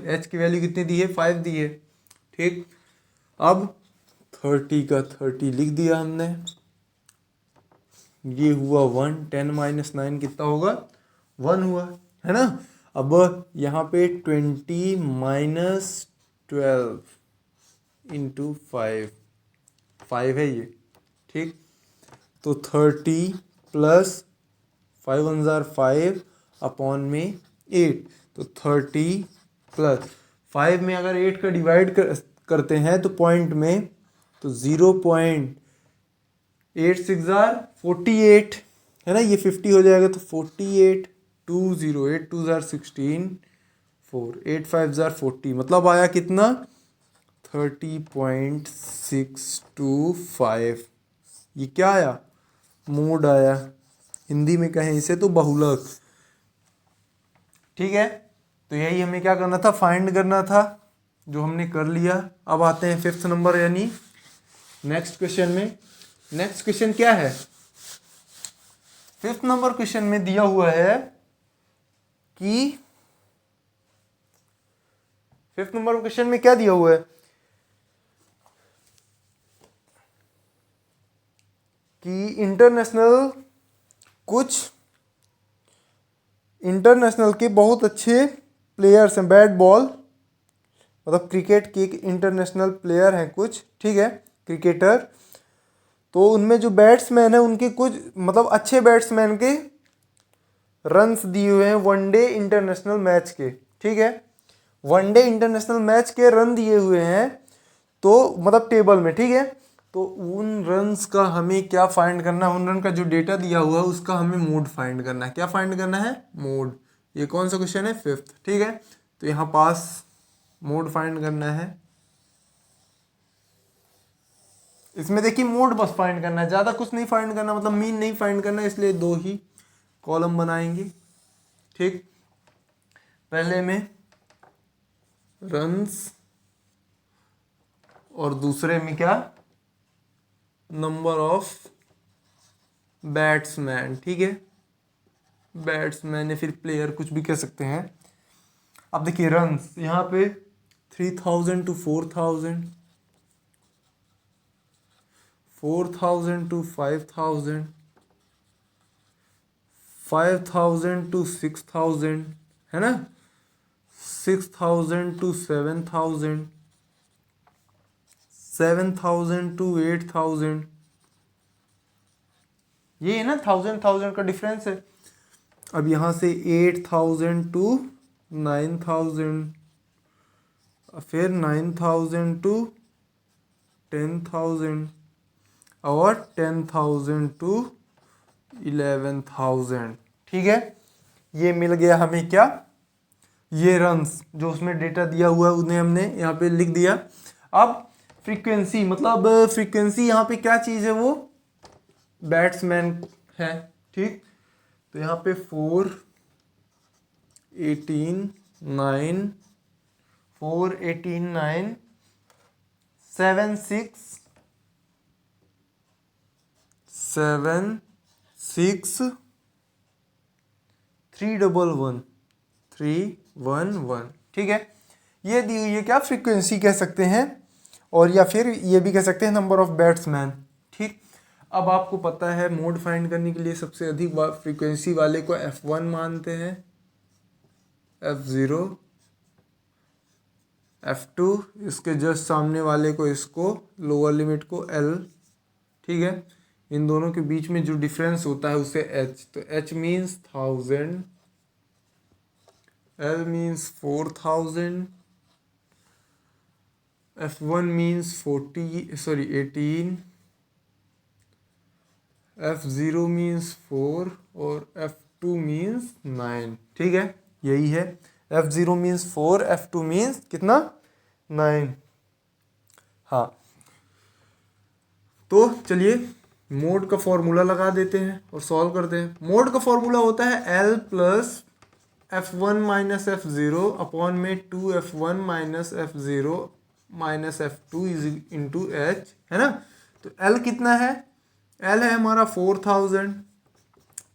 H की वैल्यू कितनी दी है, 5 दी है। ठीक, अब 30 का 30 लिख दिया हमने, ये हुआ 1, 10 माइनस 9 कितना होगा, 1 हुआ, है ना। अब यहाँ पे 20 माइनस 12 इंटू 5 है ये। ठीक, तो 30 प्लस 5 1 जार 5 अपॉन में 8, तो 30 प्लस 5 में अगर 8 का डिवाइड करते हैं तो पॉइंट में, तो 0.8 जार 48, है ना, ये 50 हो जाएगा, तो 48 2 0 8 2 जार 16 4 8 5 जार 40, मतलब आया कितना 30.625। ये क्या आया, मोड आया, हिंदी में कहें इसे तो बहुलक। ठीक है, तो यही हमें क्या करना था, फाइंड करना था, जो हमने कर लिया। अब आते हैं 5th नंबर यानी नेक्स्ट क्वेश्चन में। नेक्स्ट क्वेश्चन क्या है, 5th नंबर क्वेश्चन में दिया हुआ है कि 5th नंबर क्वेश्चन में क्या दिया हुआ है कि इंटरनेशनल के बहुत अच्छे प्लेयर्स हैं, बैट बॉल मतलब क्रिकेट के इंटरनेशनल प्लेयर हैं कुछ, ठीक है, क्रिकेटर। तो उनमें जो बैट्समैन है उनके कुछ मतलब अच्छे बैट्समैन के रन्स दिए हुए हैं वनडे इंटरनेशनल मैच के। ठीक है, वनडे इंटरनेशनल मैच के रन दिए हुए हैं, तो मतलब टेबल में। ठीक है, तो उन रन्स का हमें क्या फाइंड करना है, उन रन का जो डेटा दिया हुआ है उसका हमें मोड फाइंड करना है। क्या फाइंड करना है, मोड। ये कौन सा क्वेश्चन है, 5th। ठीक है, तो यहाँ पास मोड फाइंड करना है। इसमें देखिए मोड बस फाइंड करना है, ज़्यादा कुछ नहीं फाइंड करना, मतलब मीन नहीं फाइंड करना, इसलिए 2 ही कॉलम बनाएंगे। ठीक, पहले में रन्स और दूसरे में क्या, नंबर ऑफ बैट्समैन। ठीक है, बैट्समैन या फिर प्लेयर कुछ भी कह सकते हैं। अब देखिए रन्स यहाँ पे 3000 टू 4000, 4000 टू 5000, 5000 टू 6000, है ना, 6000 टू 7000, 7000 टू 8000। ये है ना 1000 का डिफरेंस है। अब यहाँ से 8000 टू 9000, फिर 9000 टू 10000 और 10000 टू 11000। ठीक है, ये मिल गया हमें क्या, ये रन्स जो उसमें डेटा दिया हुआ है उन्हें हमने यहाँ पे लिख दिया। अब फ्रीक्वेंसी, मतलब फ्रीक्वेंसी यहाँ पे क्या चीज़ है, वो बैट्समैन है। ठीक, तो यहाँ पे 4 18 9 4 18 9 311 ठीक है। ये दी हुई है क्या, फ्रीक्वेंसी कह सकते हैं, और या फिर ये भी कह सकते हैं नंबर ऑफ बैट्समैन। ठीक, अब आपको पता है मोड फाइंड करने के लिए सबसे अधिक फ्रीक्वेंसी वाले को F1 मानते हैं, F0, F2, इसके जस्ट सामने वाले को, इसको लोअर लिमिट को L। ठीक है, इन दोनों के बीच में जो डिफरेंस होता है उसे H, तो H means 1000, L means 4000, F1 means 18, F0 means 4 और F2 मीन्स 9। ठीक है, यही है, F0 मीन्स 4, F2 मीन्स कितना, 9। हाँ, तो चलिए मोड का फॉर्मूला लगा देते हैं और सॉल्व करते हैं। मोड का फॉर्मूला होता है L plus F1 minus F0 upon में 2F1 minus F0 minus F2 is into H, है ना। तो L कितना है, L है हमारा 4000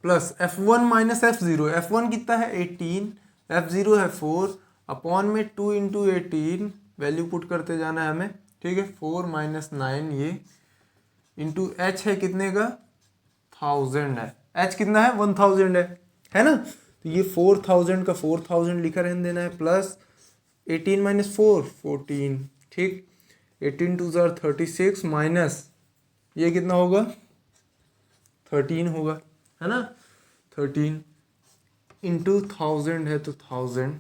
plus F1 minus F0, F1 कितना है 18, F0 है 4 अपॉन में 2 इंटू 18, वैल्यू पुट करते जाना है हमें। ठीक है, 4 माइनस 9 ये इंटू H है कितने का, 1000 है, H कितना है 1000 है ना। तो ये 4000 का 4000 लिखा रहने देना है, प्लस 18 माइनस 4 14। ठीक, 18 टू ज़ार 36 माइनस ये कितना होगा 13 होगा, है ना। 13 इंटू 1000 है तो 1000,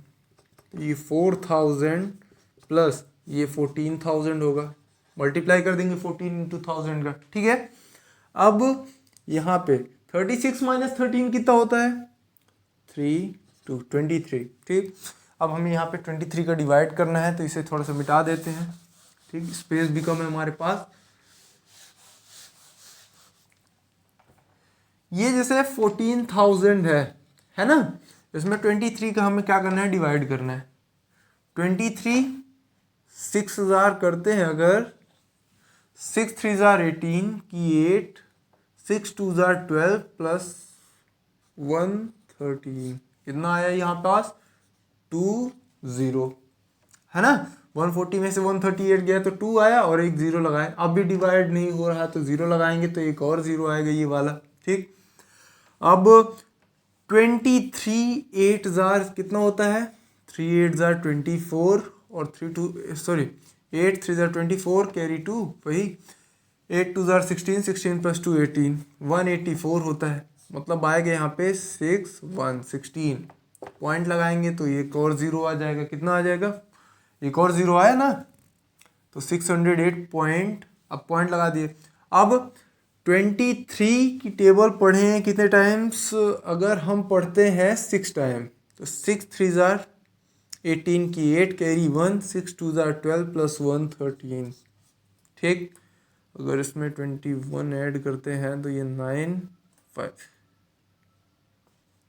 ये 4000 प्लस ये 14000 होगा, मल्टीप्लाई कर देंगे 14 इंटू 1000 का। ठीक है, अब यहाँ पे 36 माइनस 13 कितना होता है, 3 to 23। ठीक, अब हमें यहाँ पे 23 का डिवाइड करना है, तो इसे थोड़ा सा मिटा देते हैं। ठीक, स्पेस भी कम है हमारे पास। ये जैसे 14000 है ना, इसमें 23 का हमें क्या करना है, डिवाइड करना है। 23 6000 करते हैं अगर, 6 3 ज़ार 18 की 8, 6 2 ज़ार 12 प्लस 113, कितना आया यहाँ पास 20, है ना। 140 में से 138 गया तो 2 आया और एक 0 लगाए। अब भी डिवाइड नहीं हो रहा तो 0 लगाएंगे तो एक और 0 आएगा, ये वाला। ठीक, अब 23 8 ज़ार कितना होता है, 3 8 ज़ार 24 और 8 3 ज़ार 24 कैरी 2, वही 8 2 ज़ार 16, 16 प्लस 2 18, 184 होता है। मतलब आएगा यहाँ पे 6 1 16, पॉइंट लगाएंगे तो एक और 0 आ जाएगा, कितना आ जाएगा, एक और 0 आया ना, तो 608 पॉइंट। अब पॉइंट लगा दिए। अब 23 की टेबल पढ़े हैं कितने टाइम्स, अगर हम पढ़ते हैं 6 टाइम, तो 6 3 ज़ार 18 की 8 कैरी 1, 6 2 ज़ार 12 प्लस 113। ठीक, अगर इसमें 21 ऐड करते हैं तो ये 9 5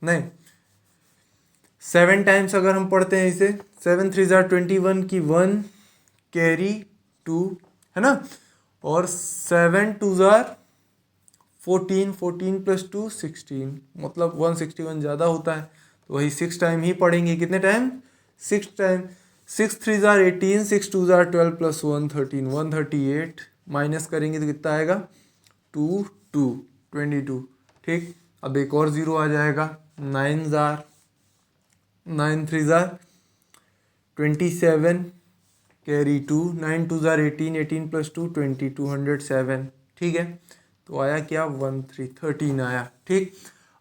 नहीं 7 टाइम्स अगर हम पढ़ते हैं इसे, 7 3 ज़ार 21 की 1 कैरी 2, है ना, और 7 2 ज़ार 14, 14 प्लस 2 16, मतलब 161 ज़्यादा होता है, तो वही 6 टाइम ही पढ़ेंगे। कितने टाइम, 6 टाइम। 6 3 ज़ार 18, 6 2 ज़ार 12 प्लस 113, 138 माइनस करेंगे तो कितना आएगा 2 2 22। ठीक, अब एक और 0 आ जाएगा, 9 ज़ार 9 3 ज़ार 27 कैरी 2, 9 2 ज़ार 18, 18 प्लस 2 20, 207। ठीक है, तो आया क्या 13 आया। ठीक,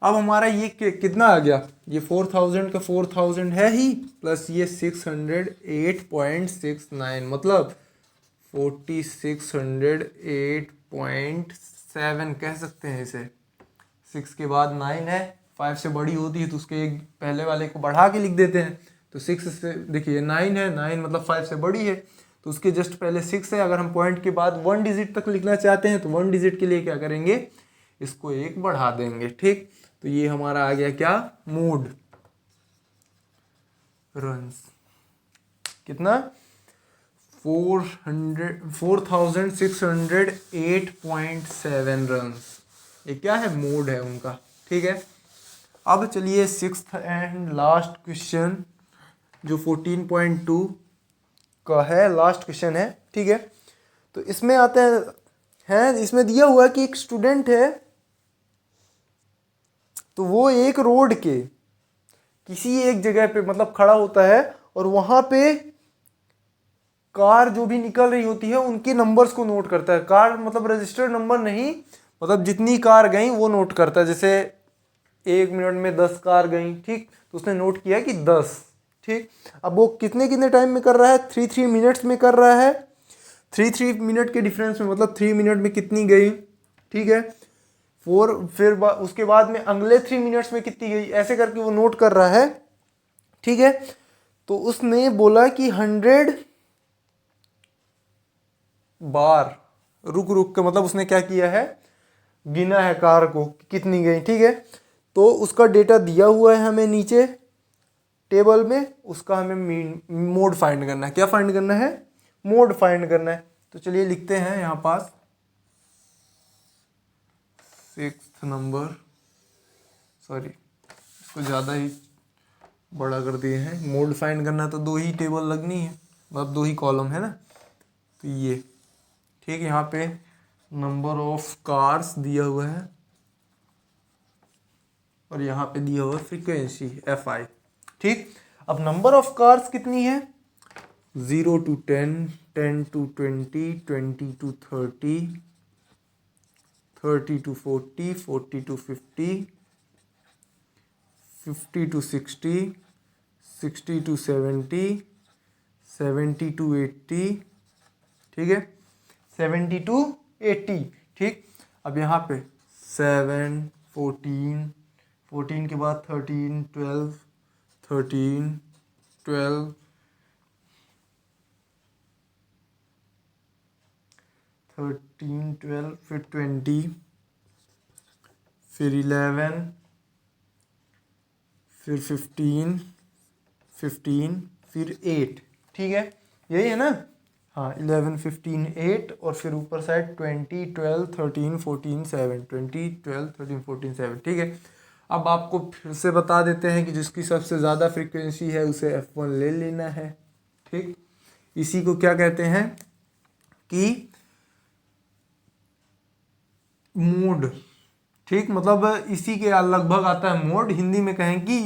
अब हमारा ये कितना आ गया, ये 4000 का 4000 है ही, प्लस ये 608.69, मतलब 4608.7 कह सकते हैं इसे। 6 के बाद 9 है, 5 से बड़ी होती है तो उसके एक पहले वाले को बढ़ा के लिख देते हैं। तो 6 से देखिए 9 है, 9 मतलब 5 से बड़ी है, तो उसके जस्ट पहले 6 है। अगर हम पॉइंट के बाद 1 डिजिट तक लिखना चाहते हैं तो 1 डिजिट के लिए क्या करेंगे, इसको एक बढ़ा देंगे। ठीक, तो ये हमारा आ गया क्या, मोड रन्स कितना 4608.7 रन। ये क्या है, मोड है उनका। ठीक है, अब चलिए सिक्स्थ एंड लास्ट क्वेश्चन जो 14.2 का है, लास्ट क्वेश्चन है। ठीक है, तो इसमें आते हैं इसमें दिया हुआ है कि एक स्टूडेंट है, तो वो एक रोड के किसी एक जगह पे मतलब खड़ा होता है और वहां पे कार जो भी निकल रही होती है उनके नंबर्स को नोट करता है। कार मतलब रजिस्टर्ड नंबर नहीं, मतलब जितनी कार गई वो नोट करता है। जैसे 1 मिनट में 10 कार गई, ठीक, तो उसने नोट किया कि 10। ठीक, अब वो कितने कितने टाइम में कर रहा है, 3 मिनट्स में कर रहा है। 3 मिनट के डिफरेंस में, मतलब 3 मिनट में कितनी गई। ठीक है, फिर उसके बाद में अगले 3 मिनट्स में कितनी गई, ऐसे करके वो नोट कर रहा है। ठीक है, तो उसने बोला कि 100 बार रुक रुक के, मतलब उसने क्या किया है, गिना है कार को कितनी गई। ठीक है, तो उसका डेटा दिया हुआ है हमें नीचे टेबल में, उसका हमें मोड फाइंड करना है। क्या फाइंड करना है, मोड फाइंड करना है। तो चलिए लिखते हैं यहाँ पास 6th नंबर, सॉरी इसको ज़्यादा ही बड़ा कर दिए हैं। मोड फाइंड करना तो 2 ही टेबल लगनी है, मतलब 2 ही कॉलम है ना, तो ये ठीक है। यहाँ पे नंबर ऑफ कार्स दिया हुआ है और यहाँ पे दिया हुआ फ्रीक्वेंसी FI। ठीक, अब नंबर ऑफ कार्स कितनी है, 0 to 10, 10 to 20, 20 to 30, 30 to 40, 40 to 50, 50 to 60, 60 to 70, 70 to 80। ठीक है, 70 to 80। ठीक, अब यहाँ पे 7, 14, 14 के बाद 13, 12, 13, 12, 13, 12, फिर 20, फिर 11, फिर 15, 15, फिर 8। ठीक है, यही है ना, हाँ 11, 15, 8 और फिर ऊपर साइड 20, 12, 13, 14, 7, 20, 12, 13, 14, 7। ठीक है, अब आपको फिर से बता देते हैं कि जिसकी सबसे ज़्यादा फ्रीक्वेंसी है उसे F1 ले लेना है। ठीक, इसी को क्या कहते हैं कि मोड। ठीक, मतलब इसी के लगभग आता है मोड। हिंदी में कहें कि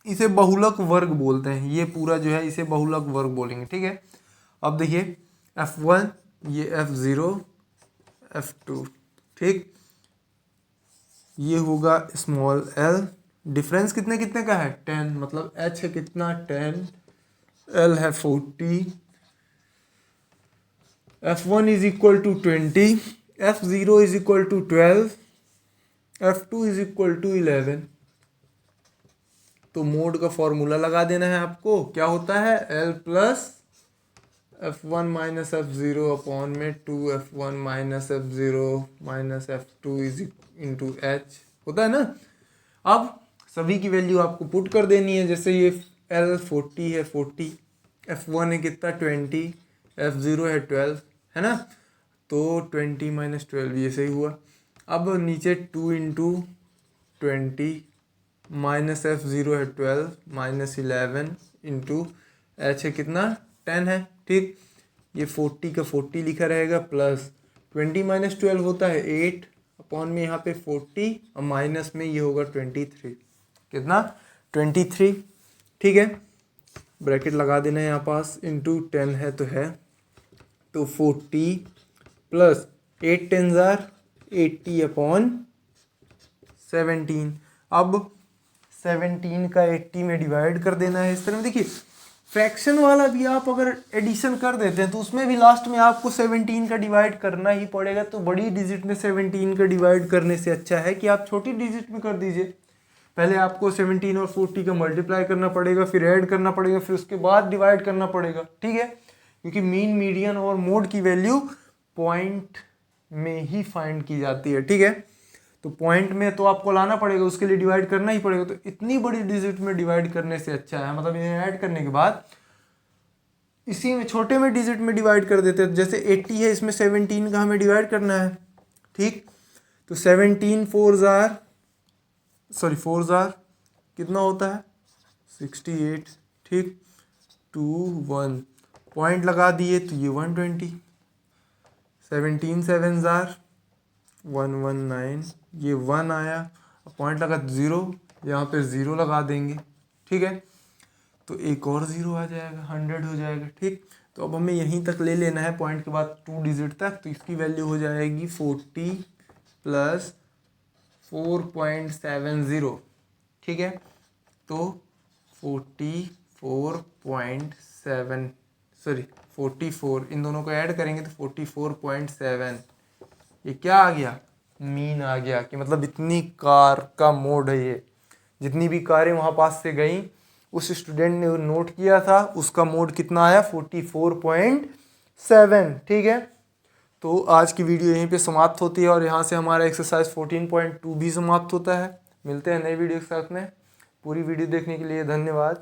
इसे बहुलक वर्ग बोलते हैं। ये पूरा जो है इसे बहुलक वर्ग बोलेंगे। ठीक है, अब देखिए F1, ये F0, F2। ठीक, ये होगा स्मॉल l। डिफरेंस कितने कितने का है, 10, मतलब h है कितना, 10, l है 40। F1 is equal to 20, F0 is equal to 12, F2 is equal to 11। तो मोड का फॉर्मूला लगा देना है आपको। क्या होता है, L plus F1 minus F0 upon में 2F1 minus F0 minus F2 is into H होता है ना। अब सभी की वैल्यू आपको पुट कर देनी है। जैसे ये L 40 है, 40, F1 है कितना 20, F0 है 12, है ना, तो 20 माइनस 12 ये सही हुआ। अब नीचे 2 इंटू 20 माइनस F0 है 12 माइनस 11 इंटू H है कितना 10 है। ठीक, ये 40 का 40 लिखा रहेगा, प्लस 20 माइनस 12 होता है 8 अपॉन में यहाँ पे 40 और माइनस में ये होगा 23, कितना 23। ठीक है, ब्रैकेट लगा देना है यहाँ पास, इंटू 10 है तो है, तो 40 प्लस 8 10 80 अपॉन 17। अब 17 का 80 में डिवाइड कर देना है। इस तरह देखिए फ्रैक्शन वाला भी आप अगर एडिशन कर देते हैं तो उसमें भी लास्ट में आपको 17 का डिवाइड करना ही पड़ेगा। तो बड़ी डिजिट में 17 का डिवाइड करने से अच्छा है कि आप छोटी डिजिट में कर दीजिए। पहले आपको 17 और 40 का मल्टीप्लाई करना पड़ेगा, फिर ऐड करना पड़ेगा, फिर उसके बाद डिवाइड करना पड़ेगा। ठीक है, क्योंकि मीन, मीडियन और मोड की वैल्यू पॉइंट में ही फाइंड की जाती है। ठीक है, तो पॉइंट में तो आपको लाना पड़ेगा, उसके लिए डिवाइड करना ही पड़ेगा। तो इतनी बड़ी डिजिट में डिवाइड करने से अच्छा है, मतलब इन्हें ऐड करने के बाद इसी में छोटे में डिजिट में डिवाइड कर देते हैं। जैसे 80 है, इसमें 17 का हमें डिवाइड करना है, ठीक। तो 17 4 जार कितना होता है 68, ठीक। 2 1 पॉइंट लगा दिए तो ये 120। 17 7 जार 119, ये 1 आया, पॉइंट लगा 0, यहाँ पे 0 लगा देंगे, ठीक है। तो एक और 0 आ जाएगा, 100 हो जाएगा, ठीक। तो अब हमें यहीं तक ले लेना है पॉइंट के बाद 2 डिजिट तक। तो इसकी वैल्यू हो जाएगी 40 प्लस 4.70, ठीक है। तो 44, इन दोनों को ऐड करेंगे तो 44.7, ये क्या आ गया, मीन आ गया। कि मतलब इतनी कार का मोड है ये, जितनी भी कारें वहाँ पास से गई उस स्टूडेंट ने नोट किया था, उसका मोड कितना आया 44.7, ठीक है। तो आज की वीडियो यहीं पे समाप्त होती है और यहाँ से हमारा एक्सरसाइज 14.2 भी समाप्त होता है। मिलते हैं नई वीडियो के साथ में। पूरी वीडियो देखने के लिए धन्यवाद।